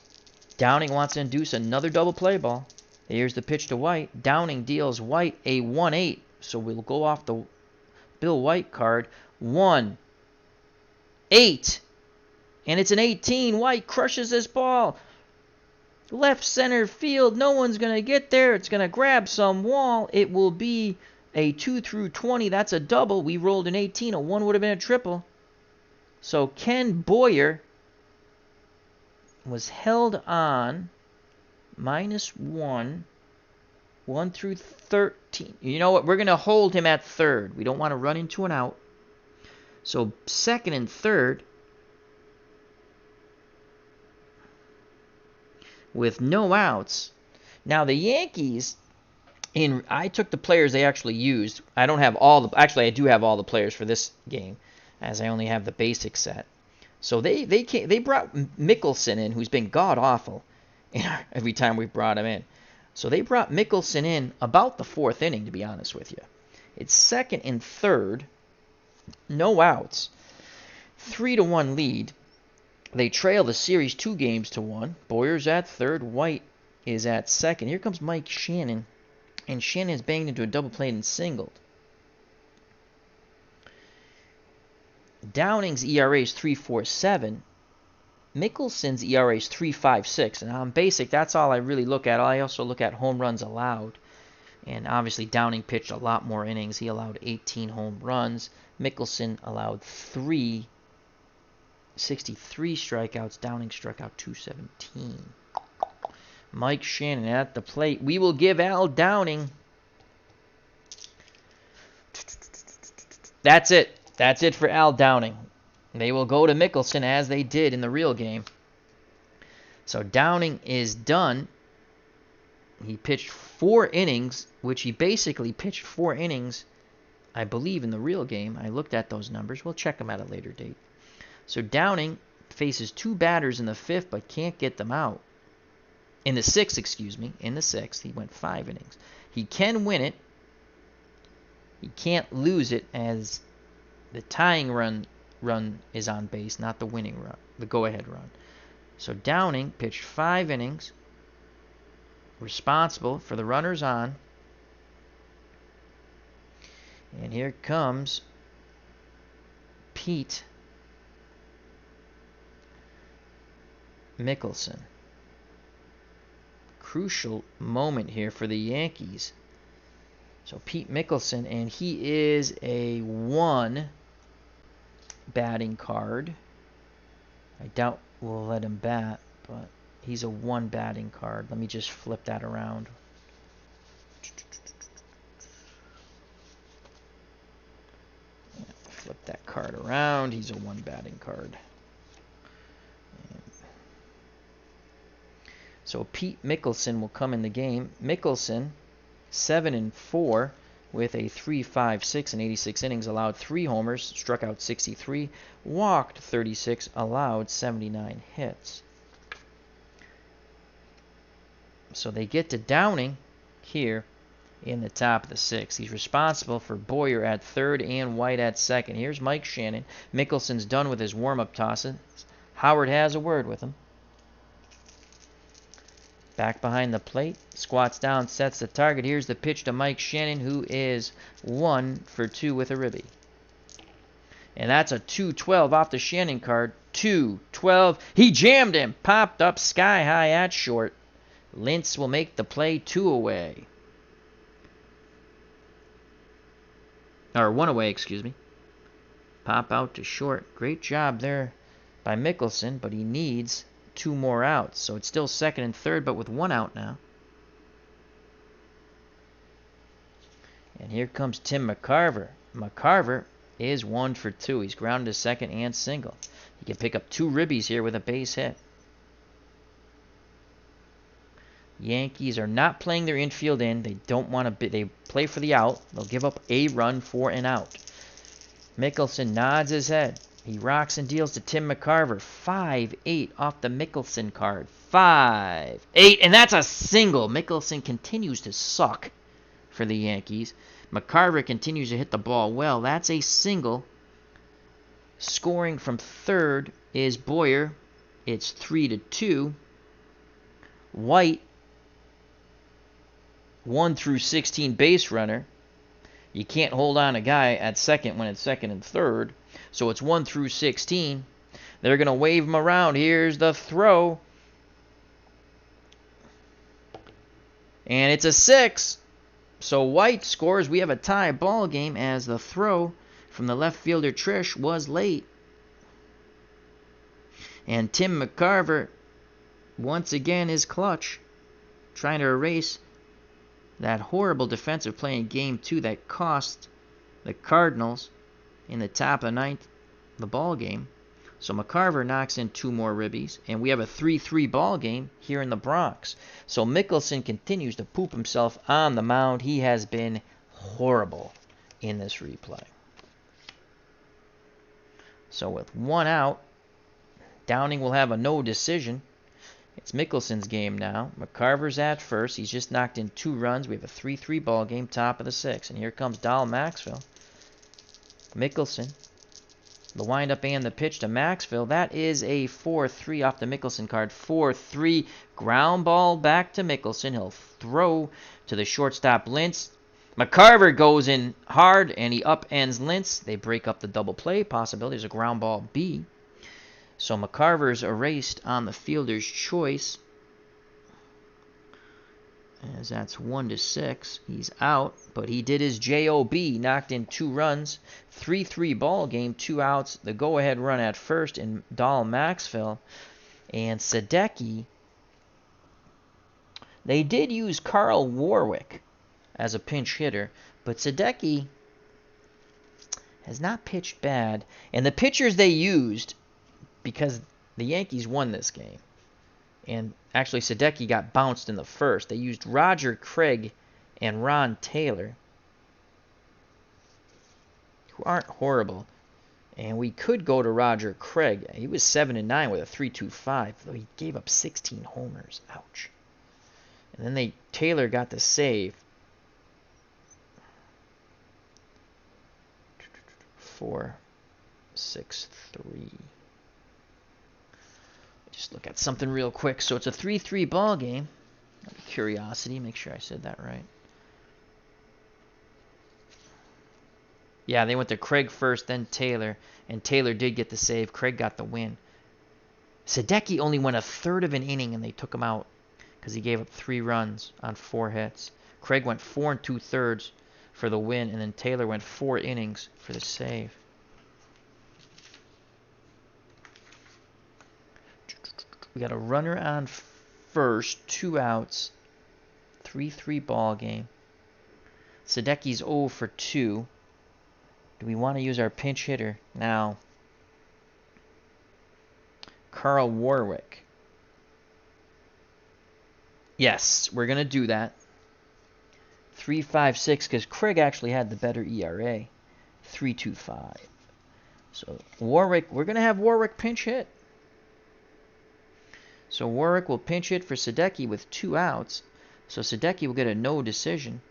Downing wants to induce another double play ball. Here's the pitch to White. Downing deals White a 1-8. So we'll go off the Bill White card. 1-8. And it's an 18. White crushes this ball. Left center field. No one's going to get there. It's going to grab some wall. It will be a 2 through 20. That's a double. We rolled an 18. A 1 would have been a triple. So Ken Boyer was held on -1, 1 through 13. You know what? We're going to hold him at third. We don't want to run into an out. So second and third with no outs. Now the Yankees, I took the players they actually used. I don't have all the, actually I do have all the players for this game, as I only have the basic set. So they brought Mickelson in, who's been god awful every time we brought him in. So they brought Mickelson in about the 4th inning, to be honest with you. It's second and third, no outs, 3-1 lead. They trail the series 2-1. Boyer's at third, White is at second. Here comes Mike Shannon, and Shannon is banged into a double play and singled. Downing's ERA is 3.47. Mickelson's ERA is 3.56. And on basic, that's all I really look at. I also look at home runs allowed. And obviously Downing pitched a lot more innings. He allowed 18 home runs. Mickelson allowed 63 strikeouts. Downing struck out 217. Mike Shannon at the plate. We will give Al Downing. That's it. That's it for Al Downing. They will go to Mickelson as they did in the real game. So Downing is done. He pitched 4 innings, which he basically pitched 4 innings, I believe, in the real game. I looked at those numbers. We'll check them at a later date. So Downing faces 2 batters in the 5th, but can't get them out. In the 6th, excuse me. In the 6th, he went 5 innings. He can win it. He can't lose it, as the tying run is on base, not the winning run, the go-ahead run. So Downing pitched 5 innings, responsible for the runners on. And here comes Pete Mickelson. Crucial moment here for the Yankees. So Pete Mickelson, and he is a 1 batting card. I doubt we'll let him bat, but he's a 1 batting card. Let me just flip that around. Flip that card around. He's a 1 batting card. So Pete Mickelson will come in the game. Mickelson, 7-4 with a 3.56 in 86 innings, allowed 3 homers, struck out 63, walked 36, allowed 79 hits. So they get to Downing here in the top of the 6th. He's responsible for Boyer at third and White at second. Here's Mike Shannon. Mickelson's done with his warm-up tosses. Howard has a word with him. Back behind the plate, squats down, sets the target. Here's the pitch to Mike Shannon, who is 1 for 2 with a ribby. And that's a 2-12 off the Shannon card. 2-12. He jammed him. Popped up sky high at short. Lintz will make the play 2 away. Or one away, excuse me. Pop out to short. Great job there by Mickelson, but he needs 2 more outs. So it's still second and third, but with 1 out now. And here comes Tim McCarver. McCarver is 1 for 2. He's grounded to second and single. He can pick up 2 ribbies here with a base hit. Yankees are not playing their infield in. They don't want to. They play for the out. They'll give up a run for an out. Mickelson nods his head. He rocks and deals to Tim McCarver. 5-8 off the Mickelson card. 5-8, and that's a single. Mickelson continues to suck for the Yankees. McCarver continues to hit the ball well. That's a single. Scoring from third is Boyer. It's 3-2. White, 1 through 16 base runner. You can't hold on a guy at second when it's second and third. So it's 1 through 16. They're going to wave him around. Here's the throw. And it's a 6. So White scores. We have a tie ball game as the throw from the left fielder Trish was late. And Tim McCarver once again is clutch, trying to erase that horrible defensive play in Game 2 that cost the Cardinals in the top of the ninth the ball game. So McCarver knocks in 2 more ribbies, and we have a 3-3 ball game here in the Bronx. So Mickelson continues to poop himself on the mound. He has been horrible in this replay. So with 1 out, Downing will have a no decision. It's Mickelson's game now. McCarver's at first. He's just knocked in 2 runs. We have a 3-3 ball game, top of the 6th. And here comes Dal Maxwell. Mickelson. The windup and the pitch to Maxwell. That is a 4-3 off the Mickelson card. 4-3. Ground ball back to Mickelson. He'll throw to the shortstop Lintz. McCarver goes in hard and he upends Lintz. They break up the double play. Possibility is a ground ball B. So McCarver's erased on the fielder's choice. As that's 1-6. He's out, but he did his JOB. Knocked in 2 runs. 3-3 ball game, 2 outs. The go-ahead run at first in Dal Maxwell. And Sadecki. They did use Carl Warwick as a pinch hitter, but Sadecki has not pitched bad. And the pitchers they used, because the Yankees won this game, and actually Sadecki got bounced in the first. They used Roger Craig and Ron Taylor, who aren't horrible. And we could go to Roger Craig. He was 7-9 with a 3.25, though he gave up 16 homers. Ouch. And then Taylor got the save. 4-6-3. Just look at something real quick. So it's a 3-3 ball game. Out of curiosity, make sure I said that right. Yeah, they went to Craig first, then Taylor, and Taylor did get the save. Craig got the win. Sadecki only went a third of an inning, and they took him out because he gave up 3 runs on 4 hits. Craig went 4 2/3 for the win, and then Taylor went 4 innings for the save. We got a runner on first, 2 outs, 3-3 ball game. Sadecki's 0 for 2. Do we want to use our pinch hitter now? Carl Warwick. Yes, we're going to do that. 3.56 because Craig actually had the better ERA. 3.25. So Warwick, we're going to have Warwick pinch hit. So Warwick will pinch hit for Sadecki with 2 outs. So Sadecki will get a no decision.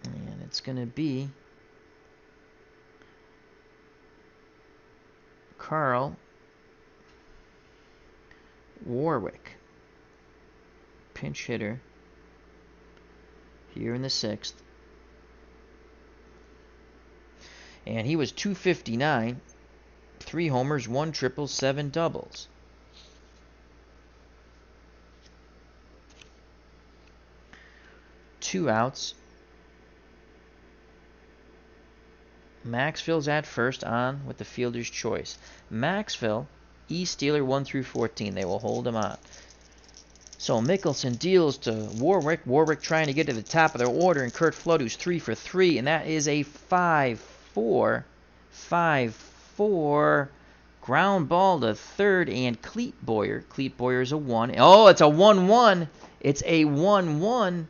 And it's going to be Carl Warwick. Pinch hitter here in the 6th. And he was 259. 3 homers, 1 triple, 7 doubles. Two outs. Maxville's at first on with the fielder's choice. Maxville, E-Stealer 1 through 14. They will hold him on. So Mickelson deals to Warwick. Warwick trying to get to the top of their order, and Curt Flood, who's 3 for 3, and that is a 5-4. 5-4. Ground ball to third, and Cleat Boyer. Cleat Boyer's a 1. Oh, it's a 1-1. It's a 1-1.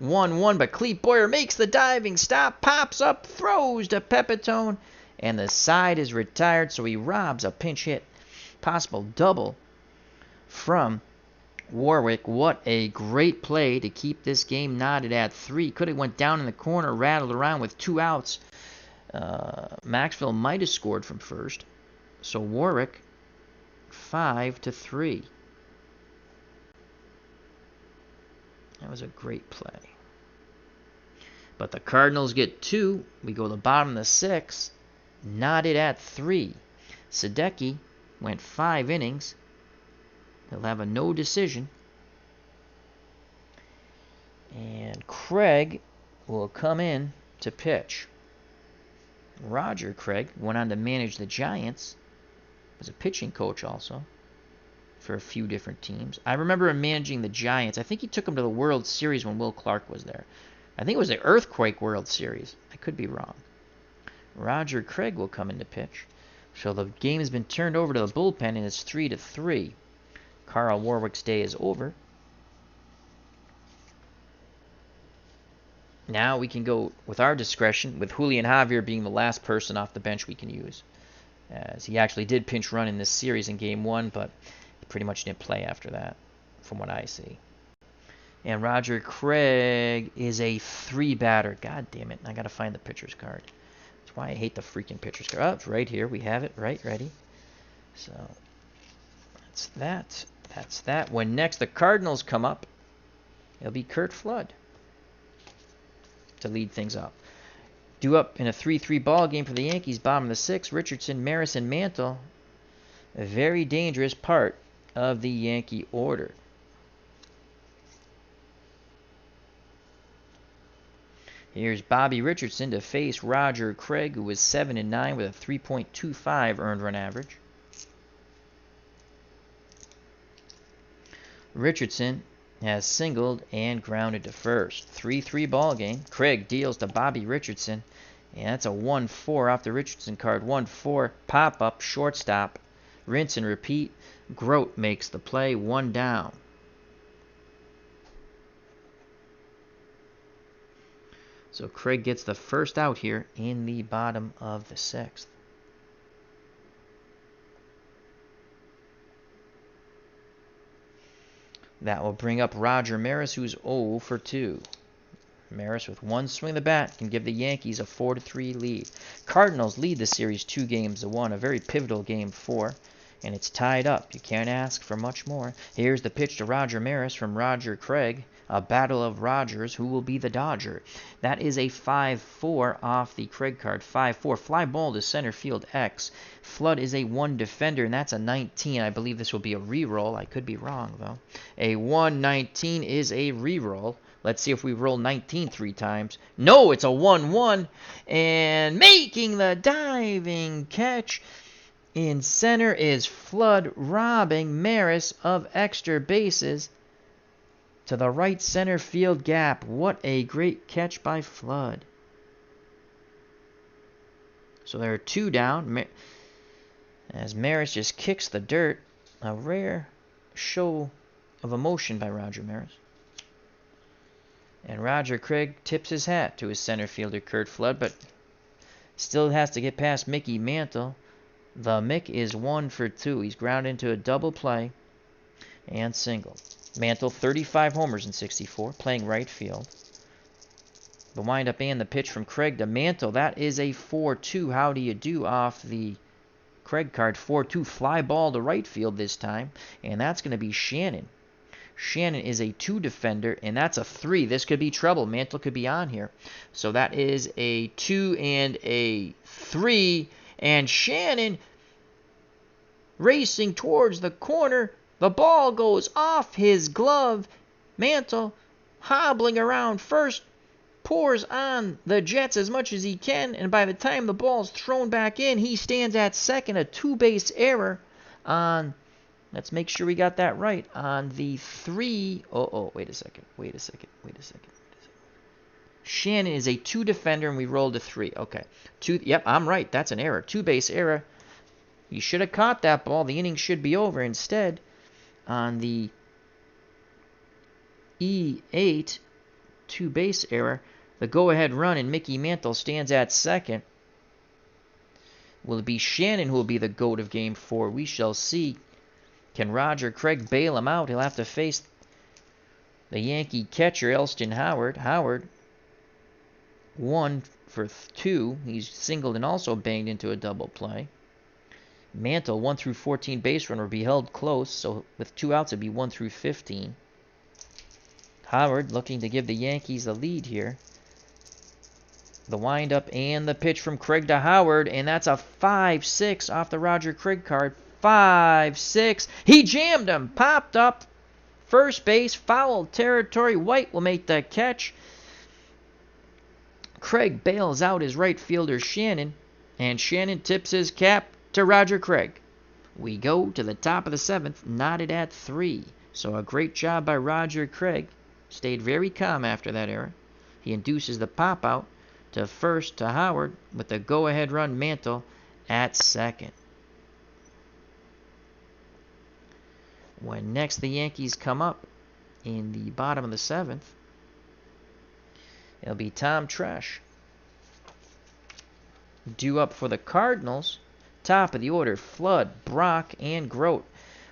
1-1, but Cleat Boyer makes the diving stop, pops up, throws to Pepitone, and the side is retired, so he robs a pinch hit. Possible double from Warwick. What a great play to keep this game knotted at 3. Could have went down in the corner, rattled around with 2 outs. Maxville might have scored from first. So Warwick, 5-3. That was a great play. But the Cardinals get 2. We go to the bottom of the 6th. Knotted at 3. Sadecki went 5 innings. He'll have a no decision. And Craig will come in to pitch. Roger Craig went on to manage the Giants. Was a pitching coach also for a few different teams. I remember him managing the Giants. I think he took them to the World Series when Will Clark was there. I think it was the Earthquake World Series. I could be wrong. Roger Craig will come in to pitch. So the game has been turned over to the bullpen, and it's 3-3. Carl Warwick's day is over. Now we can go with our discretion, with Julian Javier being the last person off the bench we can use. As he actually did pinch run in this series in Game 1, but he pretty much didn't play after that, from what I see. And Roger Craig is a 3-batter. God damn it, I gotta find the pitcher's card. That's why I hate the freaking pitcher's card. Oh, it's right here. We have it right ready. So, that's that. That's that. When next the Cardinals come up, it'll be Curt Flood to lead things up. Due up in a 3-3 ball game for the Yankees, bottom of the 6th, Richardson, Maris, and Mantle. A very dangerous part of the Yankee order. Here's Bobby Richardson to face Roger Craig, who was 7-9 with a 3.25 earned run average. Richardson has singled and grounded to first. 3-3 ball game. Craig deals to Bobby Richardson, and that's a 1-4 off the Richardson card. 1-4 pop up shortstop. Rinse and repeat. Grote makes the play. 1 down. So Craig gets the first out here in the bottom of the 6th. That will bring up Roger Maris, who's 0 for 2. Maris, with 1 swing of the bat, can give the Yankees a 4-3 lead. Cardinals lead the series 2-1, a very pivotal Game 4, and it's tied up. You can't ask for much more. Here's the pitch to Roger Maris from Roger Craig. A battle of Rogers. Who will be the Dodger? That is a 5-4 off the Craig card. 5-4. Fly ball to center field X. Flood is a 1 defender, and that's a 19. I believe this will be a reroll. I could be wrong, though. A 1-19 is a reroll. Let's see if we roll 19 3 times. No, it's a 1-1. And making the diving catch in center is Flood, robbing Maris of extra bases to the right center field gap. What a great catch by Flood. So there are 2 down. As Maris just kicks the dirt. A rare show of emotion by Roger Maris. And Roger Craig tips his hat to his center fielder Curt Flood, but still has to get past Mickey Mantle. The Mick is 1 for 2. He's grounded into a double play and single. Mantle, 35 homers in 64, playing right field. The windup and the pitch from Craig to Mantle. That is a 4-2. How do you do off the Craig card? 4-2. Fly ball to right field this time. And that's going to be Shannon. Shannon is a 2 defender, and that's a 3. This could be trouble. Mantle could be on here. So that is a 2 and a 3. And Shannon racing towards the corner. The ball goes off his glove. Mantle hobbling around first, pours on the Jets as much as he can, and by the time the ball's thrown back in, he stands at second. A two-base error on, let's make sure we got that right, on the three. Wait a second. Shannon is a two defender, and we rolled a three. Okay. Yep, I'm right. That's an error. Two-base error. You should have caught that ball. The inning should be over. Instead, on the E8 two-base error, the go-ahead run, and Mickey Mantle stands at second. Will it be Shannon who will be the GOAT of Game 4? We shall see. Can Roger Craig bail him out? He'll have to face the Yankee catcher, Elston Howard. Howard, 1 for 2. He's singled and also banged into a double play. Mantle, 1 through 14 base runner, will be held close, so with 2 outs, it'd be 1 through 15. Howard looking to give the Yankees the lead here. The windup and the pitch from Craig to Howard, and that's a 5-6 off the Roger Craig card. 5-6. He jammed him. Popped up. First base, foul territory. White will make the catch. Craig bails out his right fielder, Shannon, and Shannon tips his cap to Roger Craig. We go to the top of the 7th, knotted at 3. So a great job by Roger Craig. Stayed very calm after that error. He induces the pop-out to first to Howard with the go-ahead run, Mantle at second. When next the Yankees come up in the bottom of the 7th, it'll be Tom Tresh. Due up for the Cardinals, top of the order, Flood, Brock, and Grote.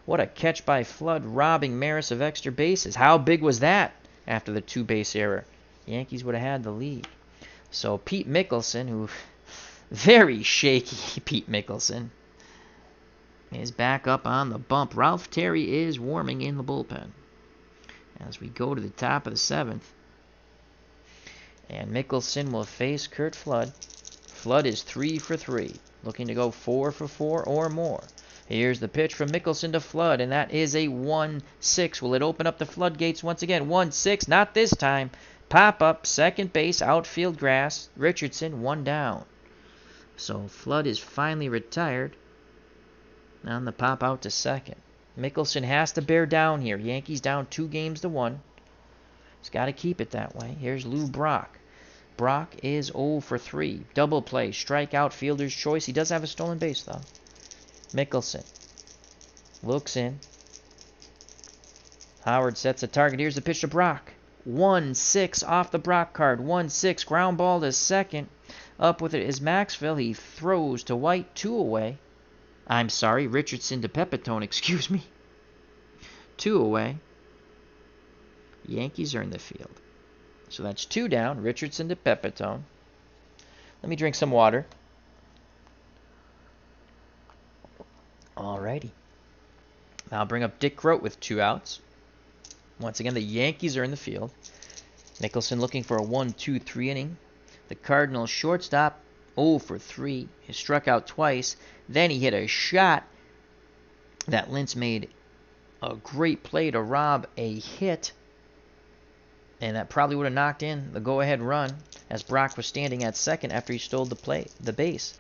What a catch by Flood, robbing Maris of extra bases. How big was that after the two-base error? Yankees would have had the lead. So Pete Mickelson, who very shaky Pete Mickelson, is back up on the bump. Ralph Terry is warming in the bullpen as we go to the top of the 7th. And Mickelson will face Curt Flood. Flood is 3 for 3, looking to go 4 for 4 or more. Here's the pitch from Mickelson to Flood, and that is a 1-6. Will it open up the floodgates once again? 1-6, not this time. Pop up, second base, outfield grass. Richardson, 1 down. So Flood is finally retired on the pop out to second. Mickelson has to bear down here. Yankees down 2-1. He's got to keep it that way. Here's Lou Brock. Brock is 0 for 3. Double play, strikeout, fielder's choice. He does have a stolen base, though. Mickelson looks in. Howard sets a target. Here's the pitch to Brock. 1-6 off the Brock card. 1-6. Ground ball to second. Up with it is Maxwell. He throws to White. 2 away. I'm sorry, Richardson to Pepitone. Excuse me. 2 away. Yankees are in the field. So that's 2 down. Richardson to Pepitone. Let me drink some water. Alrighty. I'll bring up Dick Grote with 2 outs. Once again, the Yankees are in the field. Mickelson looking for a 1-2-3 inning. The Cardinals shortstop 0 for 3. He struck out twice. Then he hit a shot that Lentz made a great play to rob a hit. And that probably would have knocked in the go-ahead run as Brock was standing at second after he stole the base.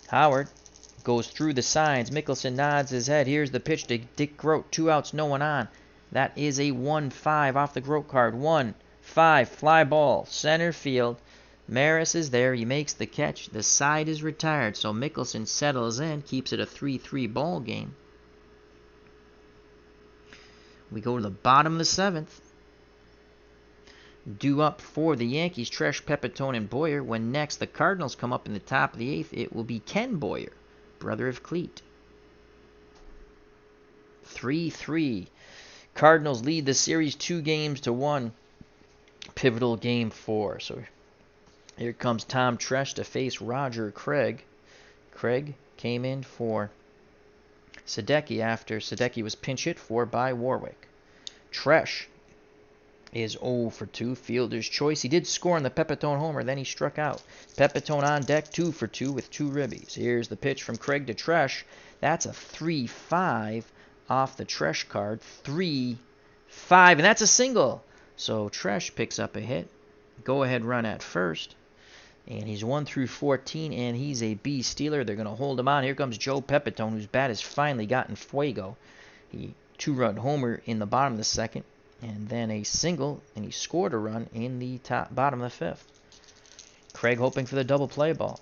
Howard goes through the signs. Mickelson nods his head. Here's the pitch to Dick Grote. 2 outs, no one on. That is a 1-5 off the Grote card. 1-5, fly ball, center field. Maris is there. He makes the catch. The side is retired, so Mickelson settles in, keeps it a 3-3 ball game. We go to the bottom of the 7th. Due up for the Yankees, Tresh, Pepitone, and Boyer. When next the Cardinals come up in the top of the 8th, it will be Ken Boyer, brother of Cleat. 3-3. Cardinals lead the series 2-1. Pivotal game 4. So here comes Tom Tresh to face Roger Craig. Craig came in for Sadecki after Sadecki was pinch hit for by Warwick. Tresh is 0 for 2. Fielder's choice. He did score on the Pepitone homer, then he struck out. Pepitone on deck, 2 for 2 with 2 ribbies. Here's the pitch from Craig to Tresh. That's a 3-5 off the Tresh card. 3-5, and that's a single. So Tresh picks up a hit. Go ahead run at first. And he's 1 through 14, and he's a B stealer. They're going to hold him on. Here comes Joe Pepitone, whose bat has finally gotten fuego. He 2-run homer in the bottom of the second, and then a single, and he scored a run in the bottom of the fifth. Craig hoping for the double play ball.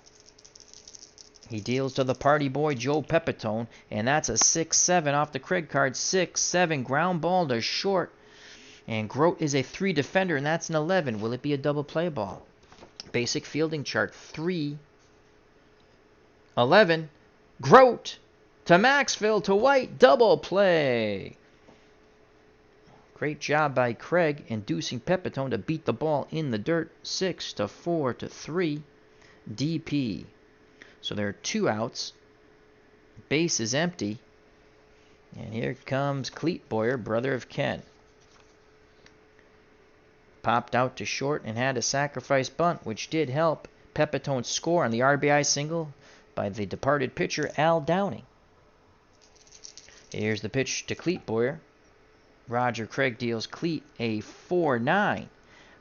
He deals to the party boy, Joe Pepitone, and that's a 6-7 off the Craig card. 6-7, ground ball to short. And Grote is a 3 defender, and that's an 11. Will it be a double play ball? Basic fielding chart, 3, 11, Grote to Maxfield to White, double play. Great job by Craig, inducing Pepitone to beat the ball in the dirt, 6-4 to 3, DP. So there are 2 outs, base is empty, and here comes Cleet Boyer, brother of Ken. Popped out to short and had a sacrifice bunt, which did help Pepitone score on the RBI single by the departed pitcher, Al Downing. Here's the pitch to Cleet Boyer. Roger Craig deals Cleet a 4-9.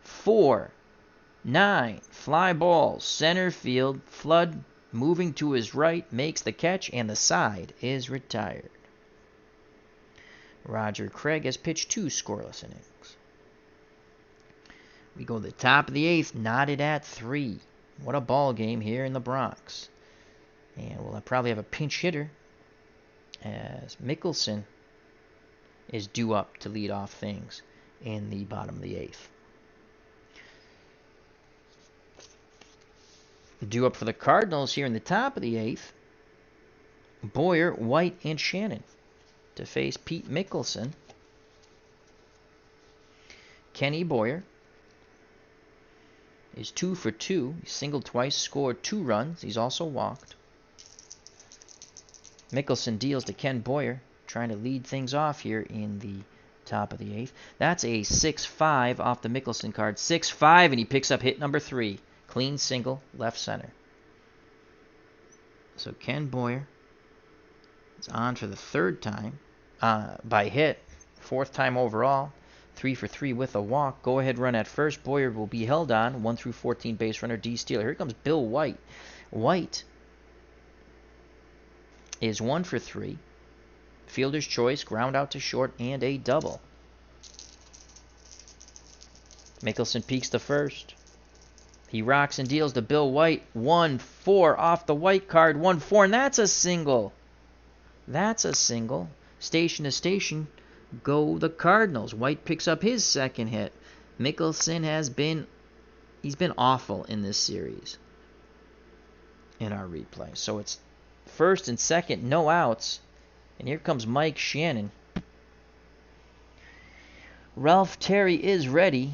4-9. Fly ball, center field. Flood moving to his right, makes the catch, and the side is retired. Roger Craig has pitched 2 scoreless innings. We go to the top of the 8th, knotted at 3. What a ball game here in the Bronx. And we'll probably have a pinch hitter as Mickelson is due up to lead off things in the bottom of the 8th. Due up for the Cardinals here in the top of the 8th, Boyer, White, and Shannon to face Pete Mickelson. Kenny Boyer is 2 for 2. He singled twice, scored 2 runs. He's also walked. Mickelson deals to Ken Boyer, trying to lead things off here in the top of the 8th. That's a 6-5 off the Mickelson card. 6-5, and he picks up hit number 3. Clean single, left center. So Ken Boyer is on for the 3rd time by hit. 4th time overall. 3 for 3 with a walk. Go ahead run at first. Boyer will be held on. 1 through 14 base runner, D stealer. Here comes Bill White. White is 1 for 3. Fielder's choice, ground out to short, and a double. Mickelson peeks to first. He rocks and deals to Bill White. 1-4 off the White card. 1-4, and that's a single. That's a single. Station to station go the Cardinals. White picks up his 2nd hit. Mickelson he's been awful in this series in our replay. So it's 1st and 2nd, no outs. And here comes Mike Shannon. Ralph Terry is ready.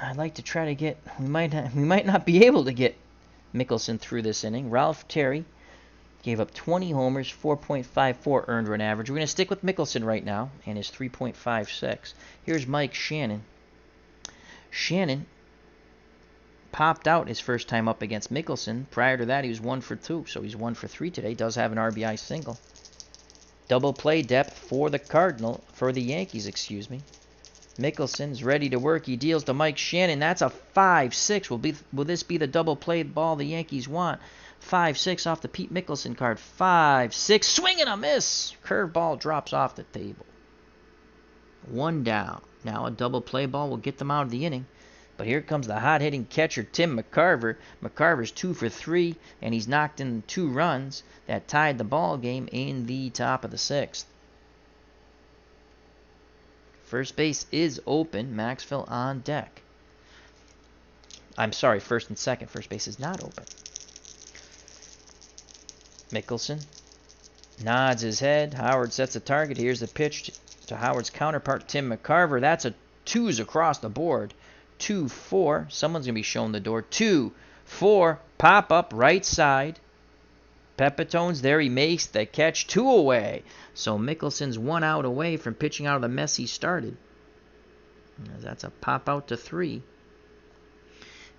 I'd like to try to get, we might not be able to get Mickelson through this inning. Ralph Terry gave up 20 homers, 4.54 earned run average. We're going to stick with Mickelson right now and his 3.56. Here's Mike Shannon. Shannon popped out his first time up against Mickelson. Prior to that, he was 1 for 2, so he's 1 for 3 today. Does have an RBI single. Double play depth for the Yankees, excuse me. Mickelson's ready to work. He deals to Mike Shannon. That's a 5-6. Will this be the double play ball the Yankees want? 5-6 off the Pete Mickelson card. 5-6. Swing and a miss. Curveball drops off the table. 1 down. Now a double play ball will get them out of the inning. But here comes the hot-hitting catcher, Tim McCarver. McCarver's 2 for 3, and he's knocked in 2 runs that tied the ball game in the top of the 6th. First base is open. Maxfield on deck. I'm sorry, 1st and 2nd. First base is not open. Mickelson nods his head. Howard sets a target. Here's the pitch to Howard's counterpart, Tim McCarver. That's a 2s across the board. 2-4. Someone's going to be shown the door. 2-4. Pop up right side. Pepitone's there. He makes the catch. 2 away. So Mickelson's 1 out away from pitching out of the mess he started. That's a pop out to 3.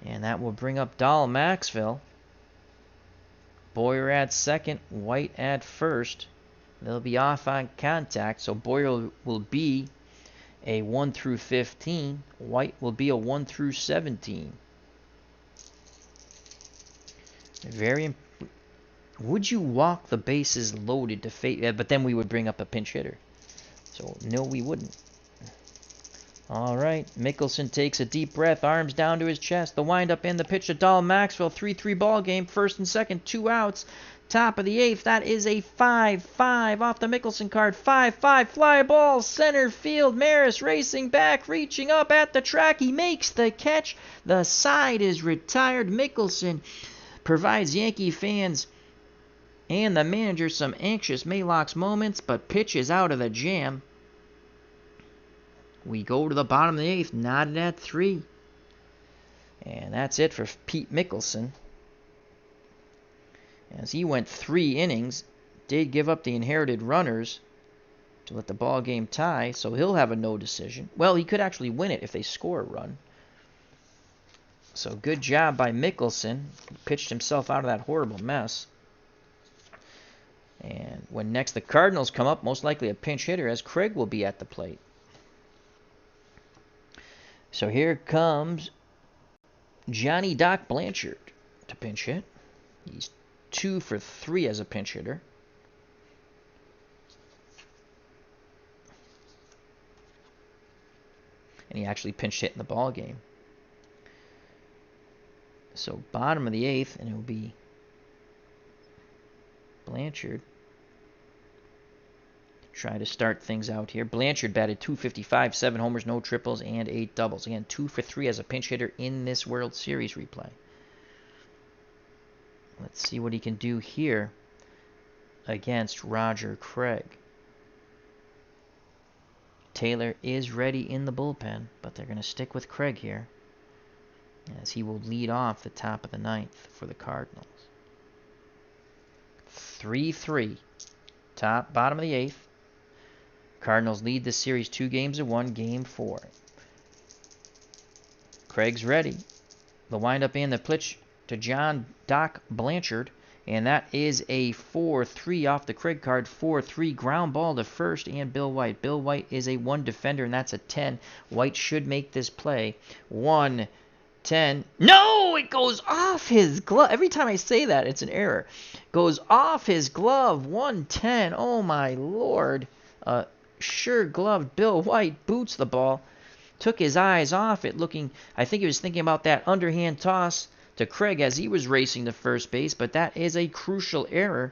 And that will bring up Dahl Maxfield. Boyer at 2nd. White at 1st. They'll be off on contact. So Boyer will be a 1 through 15. White will be a 1 through 17. Very. Would you walk the bases loaded to face? But then we would bring up a pinch hitter. So no, we wouldn't. All right, Mickelson takes a deep breath, arms down to his chest. The windup and the pitch to Dahl Maxwell. 3-3 ball game. First and second, 2 outs. Top of the 8th. That is a 5-5 off the Mickelson card. 5-5 fly ball, center field. Maris racing back, reaching up at the track. He makes the catch. The side is retired. Mickelson provides Yankee fans and the manager some anxious Maalox moments, but pitch is out of the jam. We go to the bottom of the 8th, knotted at 3. And that's it for Pete Mickelson. As he went 3 innings, did give up the inherited runners to let the ball game tie, so he'll have a no decision. Well, he could actually win it if they score a run. So good job by Mickelson. He pitched himself out of that horrible mess. And when next the Cardinals come up, most likely a pinch hitter, as Craig will be at the plate. So here comes Johnny Doc Blanchard to pinch hit. He's 2 for 3 as a pinch hitter. And he actually pinch hit in the ball game. So bottom of the 8th, and it will be Blanchard. Try to start things out here. Blanchard batted .255, 7 homers, no triples, and 8 doubles. Again, 2 for 3 as a pinch hitter in this World Series replay. Let's see what he can do here against Roger Craig. Taylor is ready in the bullpen, but they're going to stick with Craig here, as he will lead off the top of the 9th for the Cardinals. 3-3. Bottom of the 8th. Cardinals lead the series 2-1, Game 4. Craig's ready. The windup and the pitch to John Doc Blanchard. And that is a 4-3 off the Craig card. 4-3 ground ball to first and Bill White. Bill White is a 1 defender, and that's a 10. White should make this play. 1-10. No! It goes off his glove. Every time I say that, it's an error. Goes off his glove. 1-10. Oh, my Lord. Sure gloved Bill White boots the ball. Took his eyes off it, looking. I think he was thinking about that underhand toss to Craig as he was racing to first base, but that is a crucial error.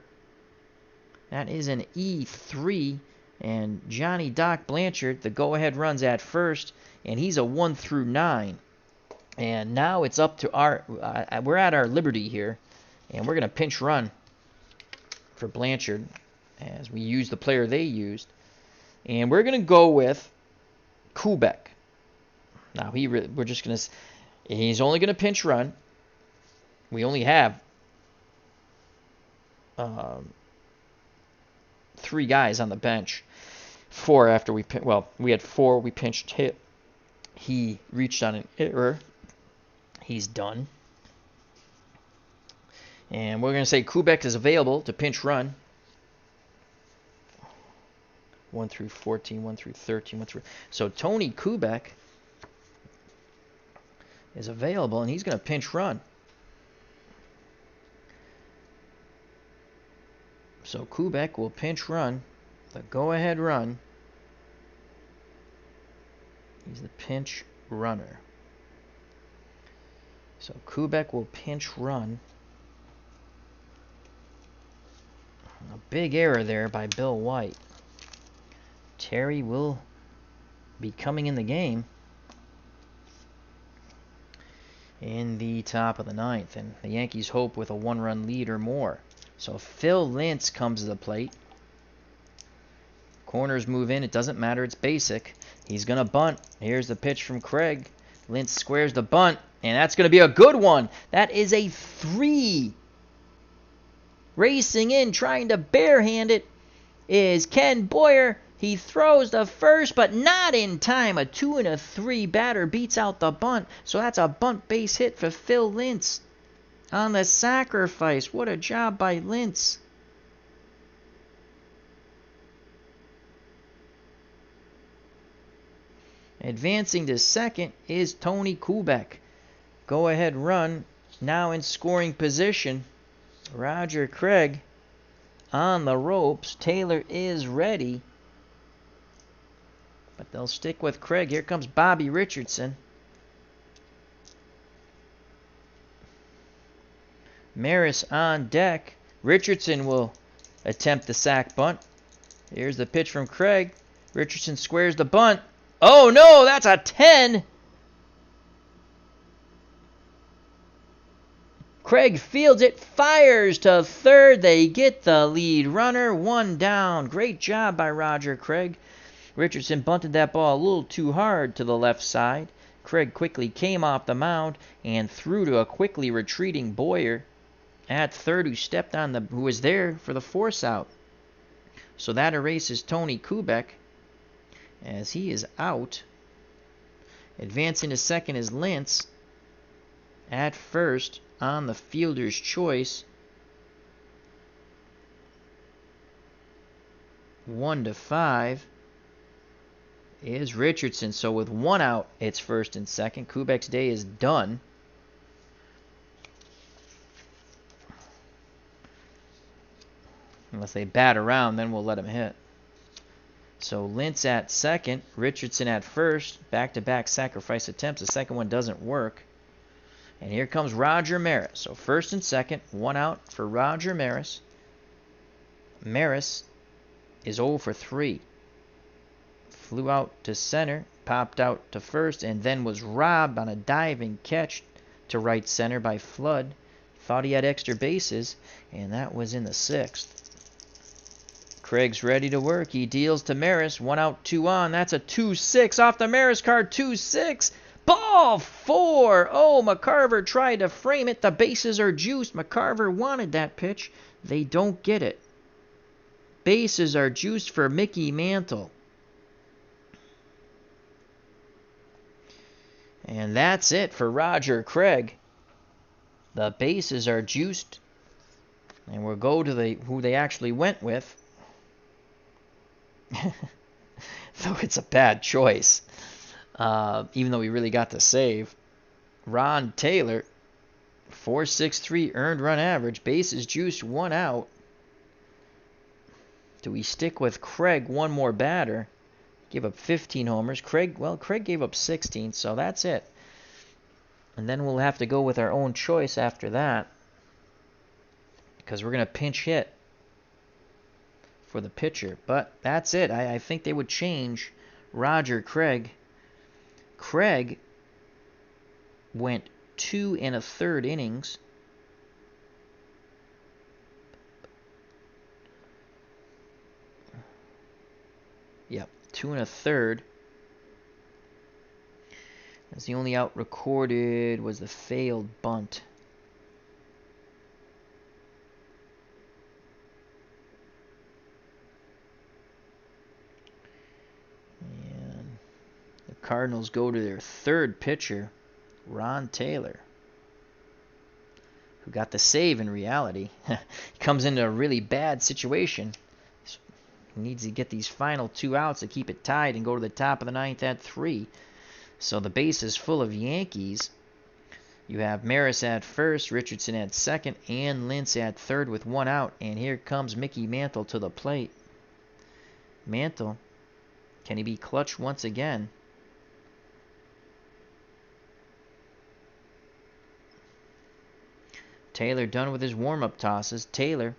That is an E3, and Johnny Doc Blanchard, the go-ahead runs at first, and he's a 1 through 9. And now it's up to we're at our liberty here, and we're going to pinch run for Blanchard as we use the player they used. And we're going to go with Kubek. Now, we're just going to... He's only going to pinch run. We only have 3 guys on the bench. 4 after we... Well, we had 4. We pinched hit. He reached on an error. He's done. And we're going to say Kubek is available to pinch run. 1 through 14, 1 through 13, 1 through... So Tony Kubek is available, and he's going to pinch run. So Kubek will pinch run, the go-ahead run. He's the pinch runner. So Kubek will pinch run. A big error there by Bill White. Terry will be coming in the game in the top of the 9th, and the Yankees hope with a 1-run lead or more. So Phil Lintz comes to the plate. Corners move in. It doesn't matter. It's basic. He's going to bunt. Here's the pitch from Craig. Lintz squares the bunt, and that's going to be a good one. That is a 3. Racing in, trying to barehand it, is Ken Boyer. He throws the first, but not in time. A 2 and a 3 batter beats out the bunt. So that's a bunt base hit for Phil Lintz on the sacrifice. What a job by Lintz. Advancing to second is Tony Kubek. Go ahead run. Now in scoring position. Roger Craig on the ropes. Taylor is ready. But they'll stick with Craig. Here comes Bobby Richardson. Maris on deck. Richardson will attempt the sac bunt. Here's the pitch from Craig. Richardson squares the bunt. Oh no, that's a 10. Craig fields it, fires to third. They get the lead runner, one down. Great job by Roger Craig. Richardson bunted that ball a little too hard to the left side. Craig quickly came off the mound and threw to a quickly retreating Boyer at third, who was there for the force out. So that erases Tony Kubek as he is out. Advancing to second is Lentz. At first, on the fielder's choice. 1-5 is Richardson. So with one out, it's first and second. Kubek's day is done. Unless they bat around, then we'll let him hit. So Lentz at second, Richardson at first. Back-to-back sacrifice attempts. The second one doesn't work. And here comes Roger Maris. So first and second, one out for Roger Maris. Maris is 0 for 3. Flew out to center, popped out to first, and then was robbed on a diving catch to right center by Flood. Thought he had extra bases, and that was in the 6th. Craig's ready to work. He deals to Maris. 1 out, 2 on. That's a 2-6 off the Maris card. 2-6. Ball 4. Oh, McCarver tried to frame it. The bases are juiced. McCarver wanted that pitch. They don't get it. Bases are juiced for Mickey Mantle. And that's it for Roger Craig. The bases are juiced. And we'll go to who they actually went with. Though it's a bad choice. Even though we really got the save. Ron Taylor, 4.63 earned run average. Bases juiced, 1 out. Do we stick with Craig, one more batter? Give up 15 homers. Craig gave up 16, so that's it. And then we'll have to go with our own choice after that. Because we're going to pinch hit for the pitcher. But that's it. I think they would change Roger Craig. Craig went 2 1/3 innings. Yep, 2 1/3. That's the only out recorded was the failed bunt. And the Cardinals go to their 3rd pitcher, Ron Taylor, who got the save in reality. He comes into a really bad situation. He needs to get these final 2 outs to keep it tied and go to the top of the 9th at 3. So the base is full of Yankees. You have Maris at first, Richardson at second, and Lentz at third with 1 out. And here comes Mickey Mantle to the plate. Mantle, can he be clutch once again? Taylor done with his warm-up tosses. Taylor,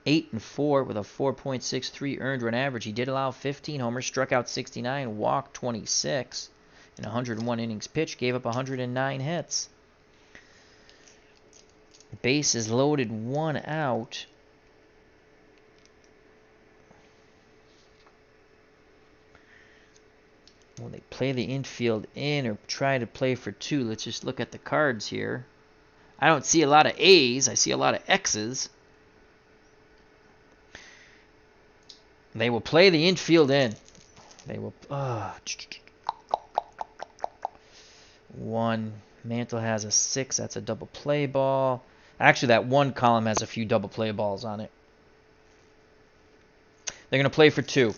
8-4 with a 4.63 earned run average. He did allow 15 homers, struck out 69, walked 26. In 101 innings pitched, gave up 109 hits. Bases loaded, 1 out. Will they play the infield in or try to play for 2? Let's just look at the cards here. I don't see a lot of A's. I see a lot of X's. They will play the infield in. They will... 1. Mantle has a 6. That's a double play ball. Actually, that 1 column has a few double play balls on it. They're going to play for 2.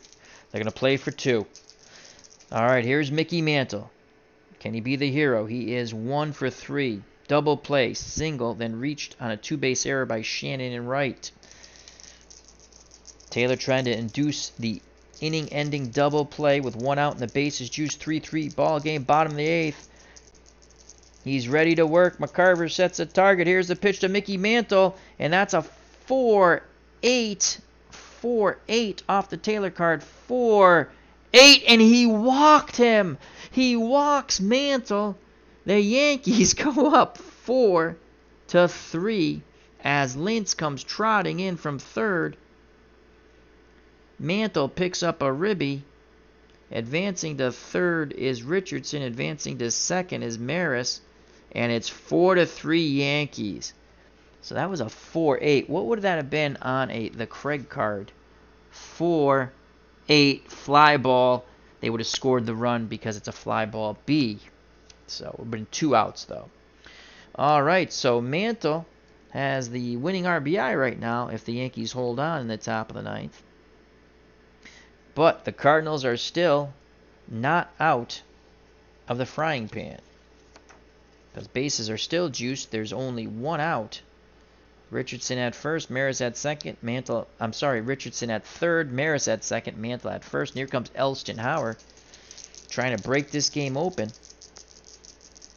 They're going to play for 2. All right, here's Mickey Mantle. Can he be the hero? He is 1 for 3. Double play, single, then reached on a two-base error by Shannon and Wright. Taylor trying to induce the inning-ending double play with 1 out and the bases juiced. 3-3 ball game, bottom of the 8th. He's ready to work. McCarver sets a target. Here's the pitch to Mickey Mantle, and that's a 4-8. 4-8 off the Taylor card. 4-8, and he walked him. He walks Mantle. The Yankees go up 4-3 as Lintz comes trotting in from third. Mantle picks up a ribby. Advancing to third is Richardson. Advancing to second is Maris. And it's 4-3 Yankees. So that was a 4-8. What would that have been on the Craig card? 4-8 fly ball. They would have scored the run because it's a fly ball B. So it would have been 2 outs, though. All right, so Mantle has the winning RBI right now if the Yankees hold on in the top of the 9th. But the Cardinals are still not out of the frying pan. Because bases are still juiced. There's only 1 out. Richardson at first, Maris at second, Richardson at third, Maris at second, Mantle at first. And here comes Elston Howard trying to break this game open.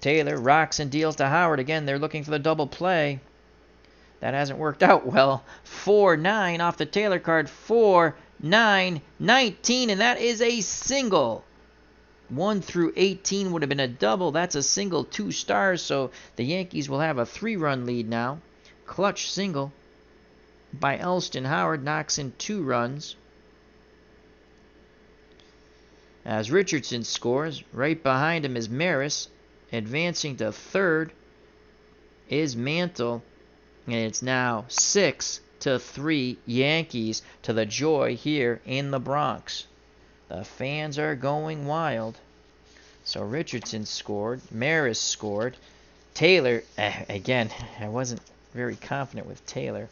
Taylor rocks and deals to Howard. Again, they're looking for the double play. That hasn't worked out well. 4-9 off the Taylor card. 4-9-19, and that is a single. 1 through 18 would have been a double. That's a single, 2 stars, so the Yankees will have a 3-run lead now. Clutch single by Elston Howard knocks in 2 runs. As Richardson scores, right behind him is Maris. Advancing to third is Mantle, and it's now 6-3 Yankees to the joy here in the Bronx. The fans are going wild. So Richardson scored. Maris scored. Taylor, again, I wasn't very confident with Taylor.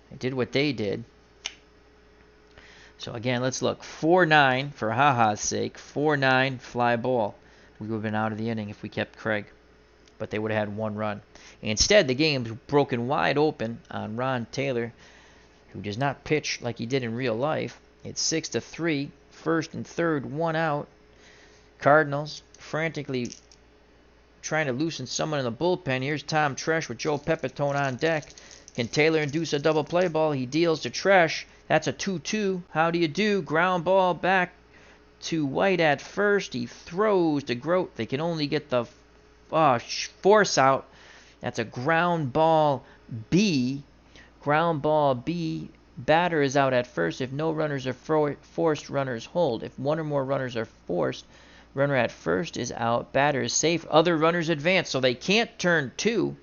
I did what they did. So again, let's look. 4-9 for ha-ha's sake. 4-9 fly ball. We would have been out of the inning if we kept Craig. But they would have had 1 run. Instead, the game's broken wide open on Ron Taylor, who does not pitch like he did in real life. It's 6-3. First and third, 1 out. Cardinals frantically trying to loosen someone in the bullpen. Here's Tom Tresh with Joe Pepitone on deck. Can Taylor induce a double play ball? He deals to Tresh. That's a 2-2. How do you do? Ground ball back to White at first. He throws to Grote. They can only get the force out. That's a ground ball B. Ground ball B. Batter is out at first. If no runners are forced, runners hold. If 1 or more runners are forced, runner at first is out. Batter is safe. Other runners advance, so they can't turn 2.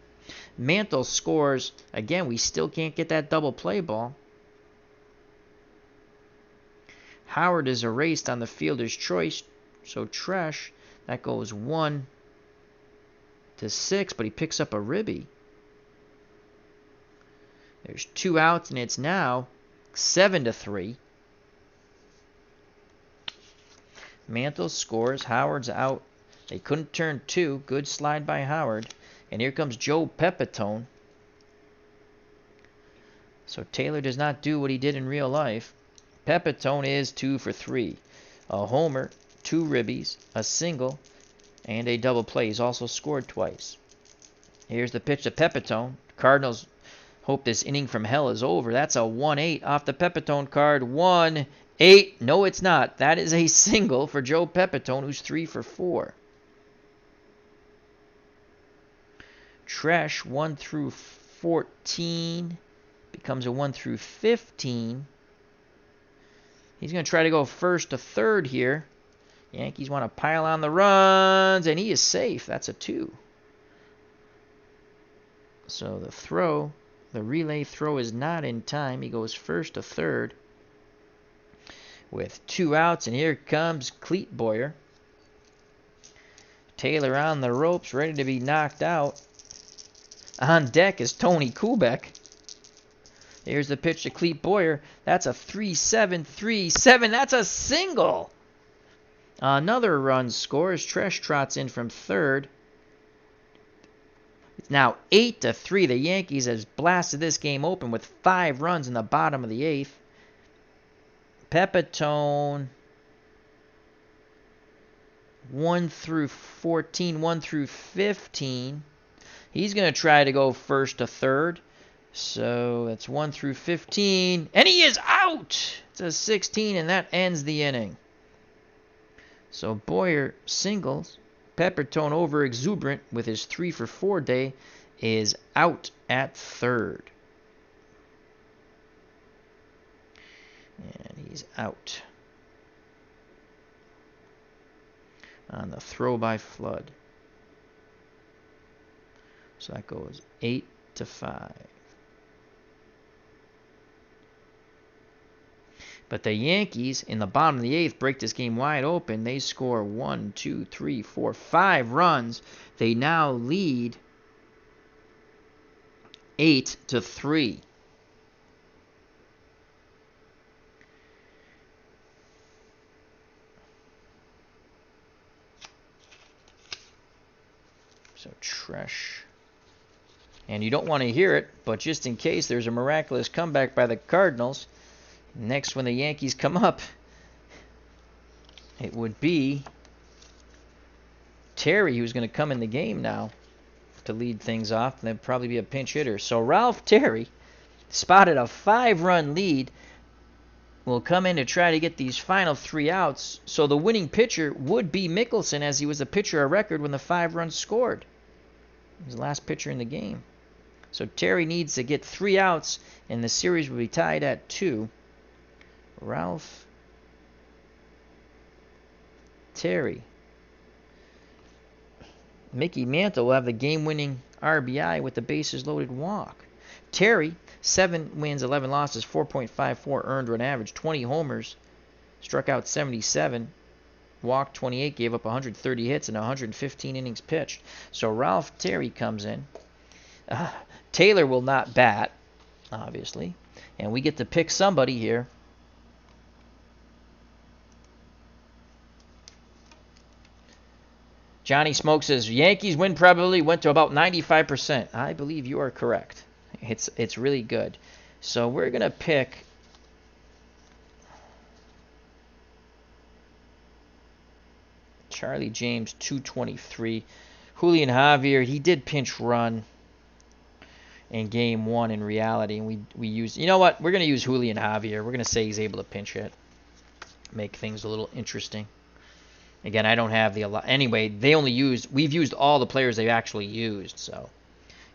Mantle scores. Again, we still can't get that double play ball. Howard is erased on the fielder's choice, so Tresh, that goes 1-6, but he picks up a ribby. There's 2 outs, and it's now 7-3. Mantle scores. Howard's out. They couldn't turn 2. Good slide by Howard. And here comes Joe Pepitone. So Taylor does not do what he did in real life. Pepitone is 2 for 3. A homer, 2 ribbies, a single, and a double play. He's also scored twice. Here's the pitch to Pepitone. Cardinals hope this inning from hell is over. That's a 1-8 off the Pepitone card. 1-8. No, it's not. That is a single for Joe Pepitone, who's 3 for 4. Tresh, 1 through 14. Becomes a 1 through 15. He's going to try to go first to third here. Yankees want to pile on the runs, and he is safe. That's a 2. So the relay throw is not in time. He goes first to third with 2 outs, and here comes Cleat Boyer. Taylor on the ropes, ready to be knocked out. On deck is Tony Kubek. Here's the pitch to Cleat Boyer. That's a 3-7-3-7. That's a single. Another run scores. Tresh trots in from third. It's now 8-3. The Yankees has blasted this game open with 5 runs in the bottom of the 8th. Pepitone 1 through 14, 1 through 15. He's going to try to go first to third. So that's 1 through 15. And he is out! It's a 16, and that ends the inning. So Boyer singles. Pepitone over exuberant with his 3-for-4 day is out at third. And he's out on the throw by Flood. So that goes 8-5. But the Yankees, in the bottom of the 8th, break this game wide open. They score 1, 2, 3, 4, 5 runs. They now lead 8-3. So Tresh. And you don't want to hear it, but just in case there's a miraculous comeback by the Cardinals, next when the Yankees come up, it would be Terry who's going to come in the game now to lead things off, and then probably be a pinch hitter. So Ralph Terry spotted a 5-run lead, will come in to try to get these final 3 outs. So the winning pitcher would be Mickelson, as he was the pitcher of record when the 5 runs scored. He was the last pitcher in the game. So Terry needs to get 3 outs, and the series will be tied at 2. Ralph Terry. Mickey Mantle will have the game-winning RBI with the bases-loaded walk. Terry, 7 wins, 11 losses, 4.54 earned run average, 20 homers, struck out 77, walked 28, gave up 130 hits and 115 innings pitched. So Ralph Terry comes in. Taylor will not bat, obviously, and we get to pick somebody here. Johnny Smoke says Yankees win probability went to about 95%. I believe you are correct. It's really good. So we're going to pick Charlie James, 223. Julian Javier, he did pinch run in game 1 in reality, and we used, you know what, we're going to use Julian Javier. We're going to say he's able to pinch hit, make things a little interesting. Again, I don't have the, anyway, we've used all the players they've actually used. So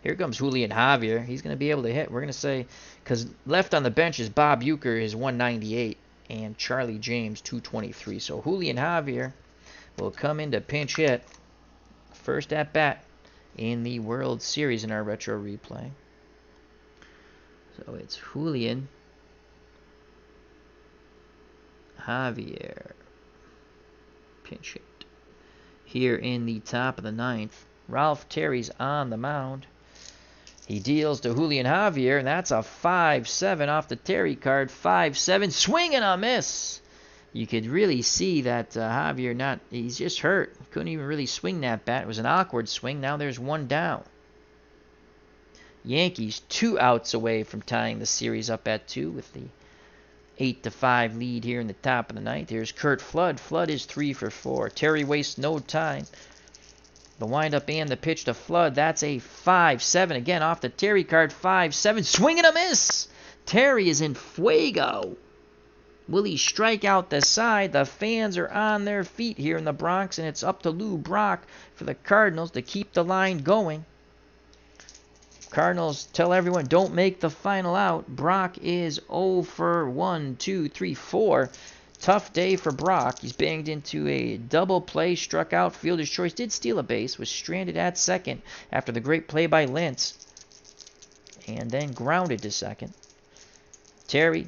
here comes Julian Javier. He's going to be able to hit. We're going to say, because left on the bench is Bob Uecker, is 198, and Charlie James, 223. So Julian Javier will come in to pinch hit. First at bat in the World Series in our retro replay. So it's Julian Javier. Pinch hit here in the top of the 9th. Ralph Terry's on the mound. He deals to Julian Javier, and that's a 5-7 off the Terry card. 5-7, swing and a miss. You could really see that Javier he's just hurt. Couldn't even really swing that bat. It was an awkward swing. Now there's 1 down. Yankees 2 outs away from tying the series up at 2 with the 8-5 lead here in the top of the 9th. Here's Curt Flood. Flood is 3-for-4. Terry wastes no time. The windup and the pitch to Flood. That's a 5-7. Again, off the Terry card. 5-7. Swing and a miss. Terry is in fuego. Will he strike out the side? The fans are on their feet here in the Bronx, and it's up to Lou Brock for the Cardinals to keep the line going. Cardinals tell everyone, don't make the final out. Brock is 0 for 1, 2, 3, 4. Tough day for Brock. He's banged into a double play, struck out, fielder's choice, did steal a base, was stranded at second after the great play by Lentz, and then grounded to second. Terry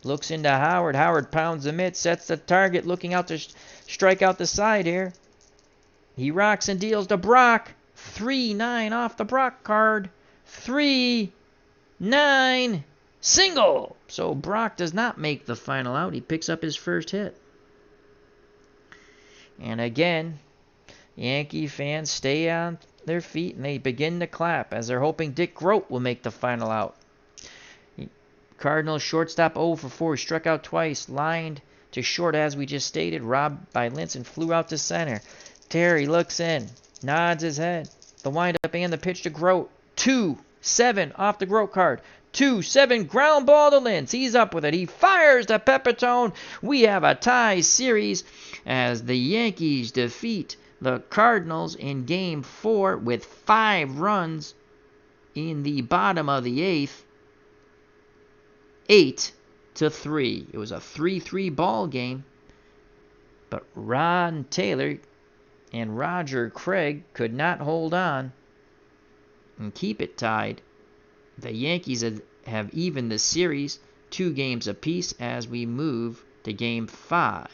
looks into Howard. Howard pounds the mitt, sets the target, looking out to strike out the side here. He rocks and deals to Brock. 3-9 off the Brock card. 3-9 single. So Brock does not make the final out. He picks up his first hit. And again, Yankee fans stay on their feet and they begin to clap as they're hoping Dick Groat will make the final out. Cardinals shortstop 0 for 4. He struck out twice. Lined to short as we just stated. Robbed by Lentz and flew out to center. Terry looks in. Nods his head. The windup and the pitch to Groat. 2-7 off the Groat card. 2-7 ground ball to Lentz. He's up with it. He fires to Pepitone. We have a tie series as the Yankees defeat the Cardinals in Game 4 with 5 runs in the bottom of the 8th. 8-3. It was a 3-3 ball game. But Ron Taylor and Roger Craig could not hold on and keep it tied. The Yankees have evened the series 2 games apiece as we move to Game 5.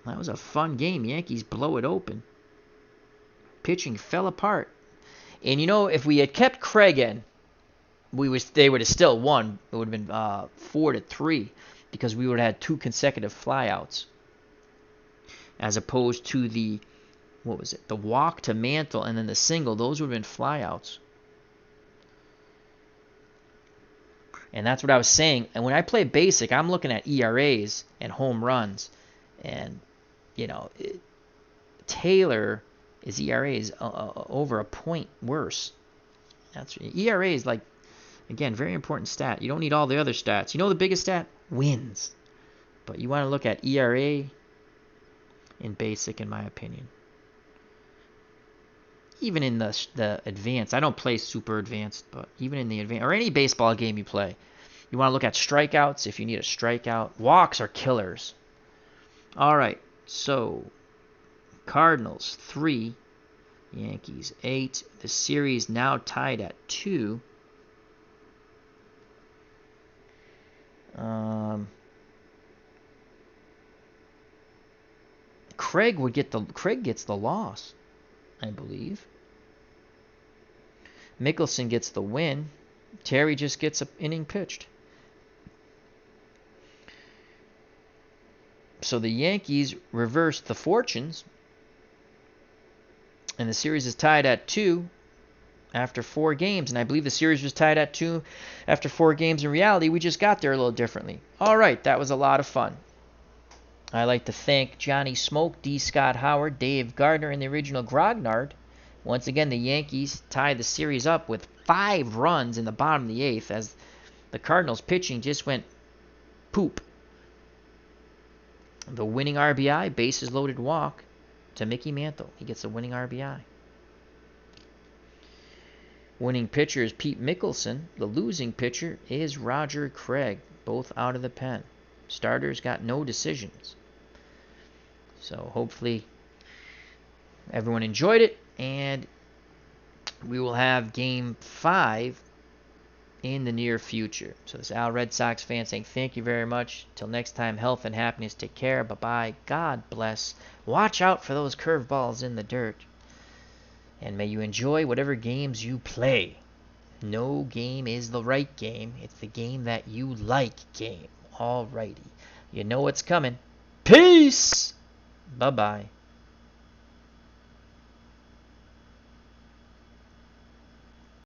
That was a fun game. Yankees blow it open. Pitching fell apart. And if we had kept Craig in, they would have still won. It would have been 4-3 because we would have had 2 consecutive flyouts, as opposed to the walk to Mantle and then the single. Those would have been flyouts. And that's what I was saying. And when I play basic, I'm looking at ERAs and home runs, and Taylor is ERA is over a point worse. That's ERA is again, very important stat. You don't need all the other stats. The biggest stat? Wins. But you want to look at ERA in basic, in my opinion. Even in the advanced, I don't play super advanced, but even in the advanced, or any baseball game you play, you want to look at strikeouts if you need a strikeout. Walks are killers. All right, so Cardinals 3, Yankees 8. The series now tied at 2. Craig gets the loss, I believe. Mickelson gets the win. Terry just gets an inning pitched. So the Yankees reversed the fortunes, and the series is tied at 2 after 4 games. And I believe the series was tied at 2 after 4 games. In reality, we just got there a little differently. All right, that was a lot of fun. I'd like to thank Johnny Smoke, D. Scott Howard, Dave Gardner, and the original Grognard. Once again, the Yankees tied the series up with 5 runs in the bottom of the 8th as the Cardinals pitching just went poop. The winning RBI, bases loaded walk to Mickey Mantle. He gets the winning RBI. Winning pitcher is Pete Mickelson. The losing pitcher is Roger Craig. Both out of the pen. Starters got no decisions. So hopefully everyone enjoyed it, and we will have Game 5 in the near future. So this is Al Red Sox fan saying thank you very much. Till next time, health and happiness. Take care. Bye-bye. God bless. Watch out for those curveballs in the dirt. And may you enjoy whatever games you play. No game is the right game. It's the game that you like game. Alrighty. You know what's coming. Peace! Bye-bye.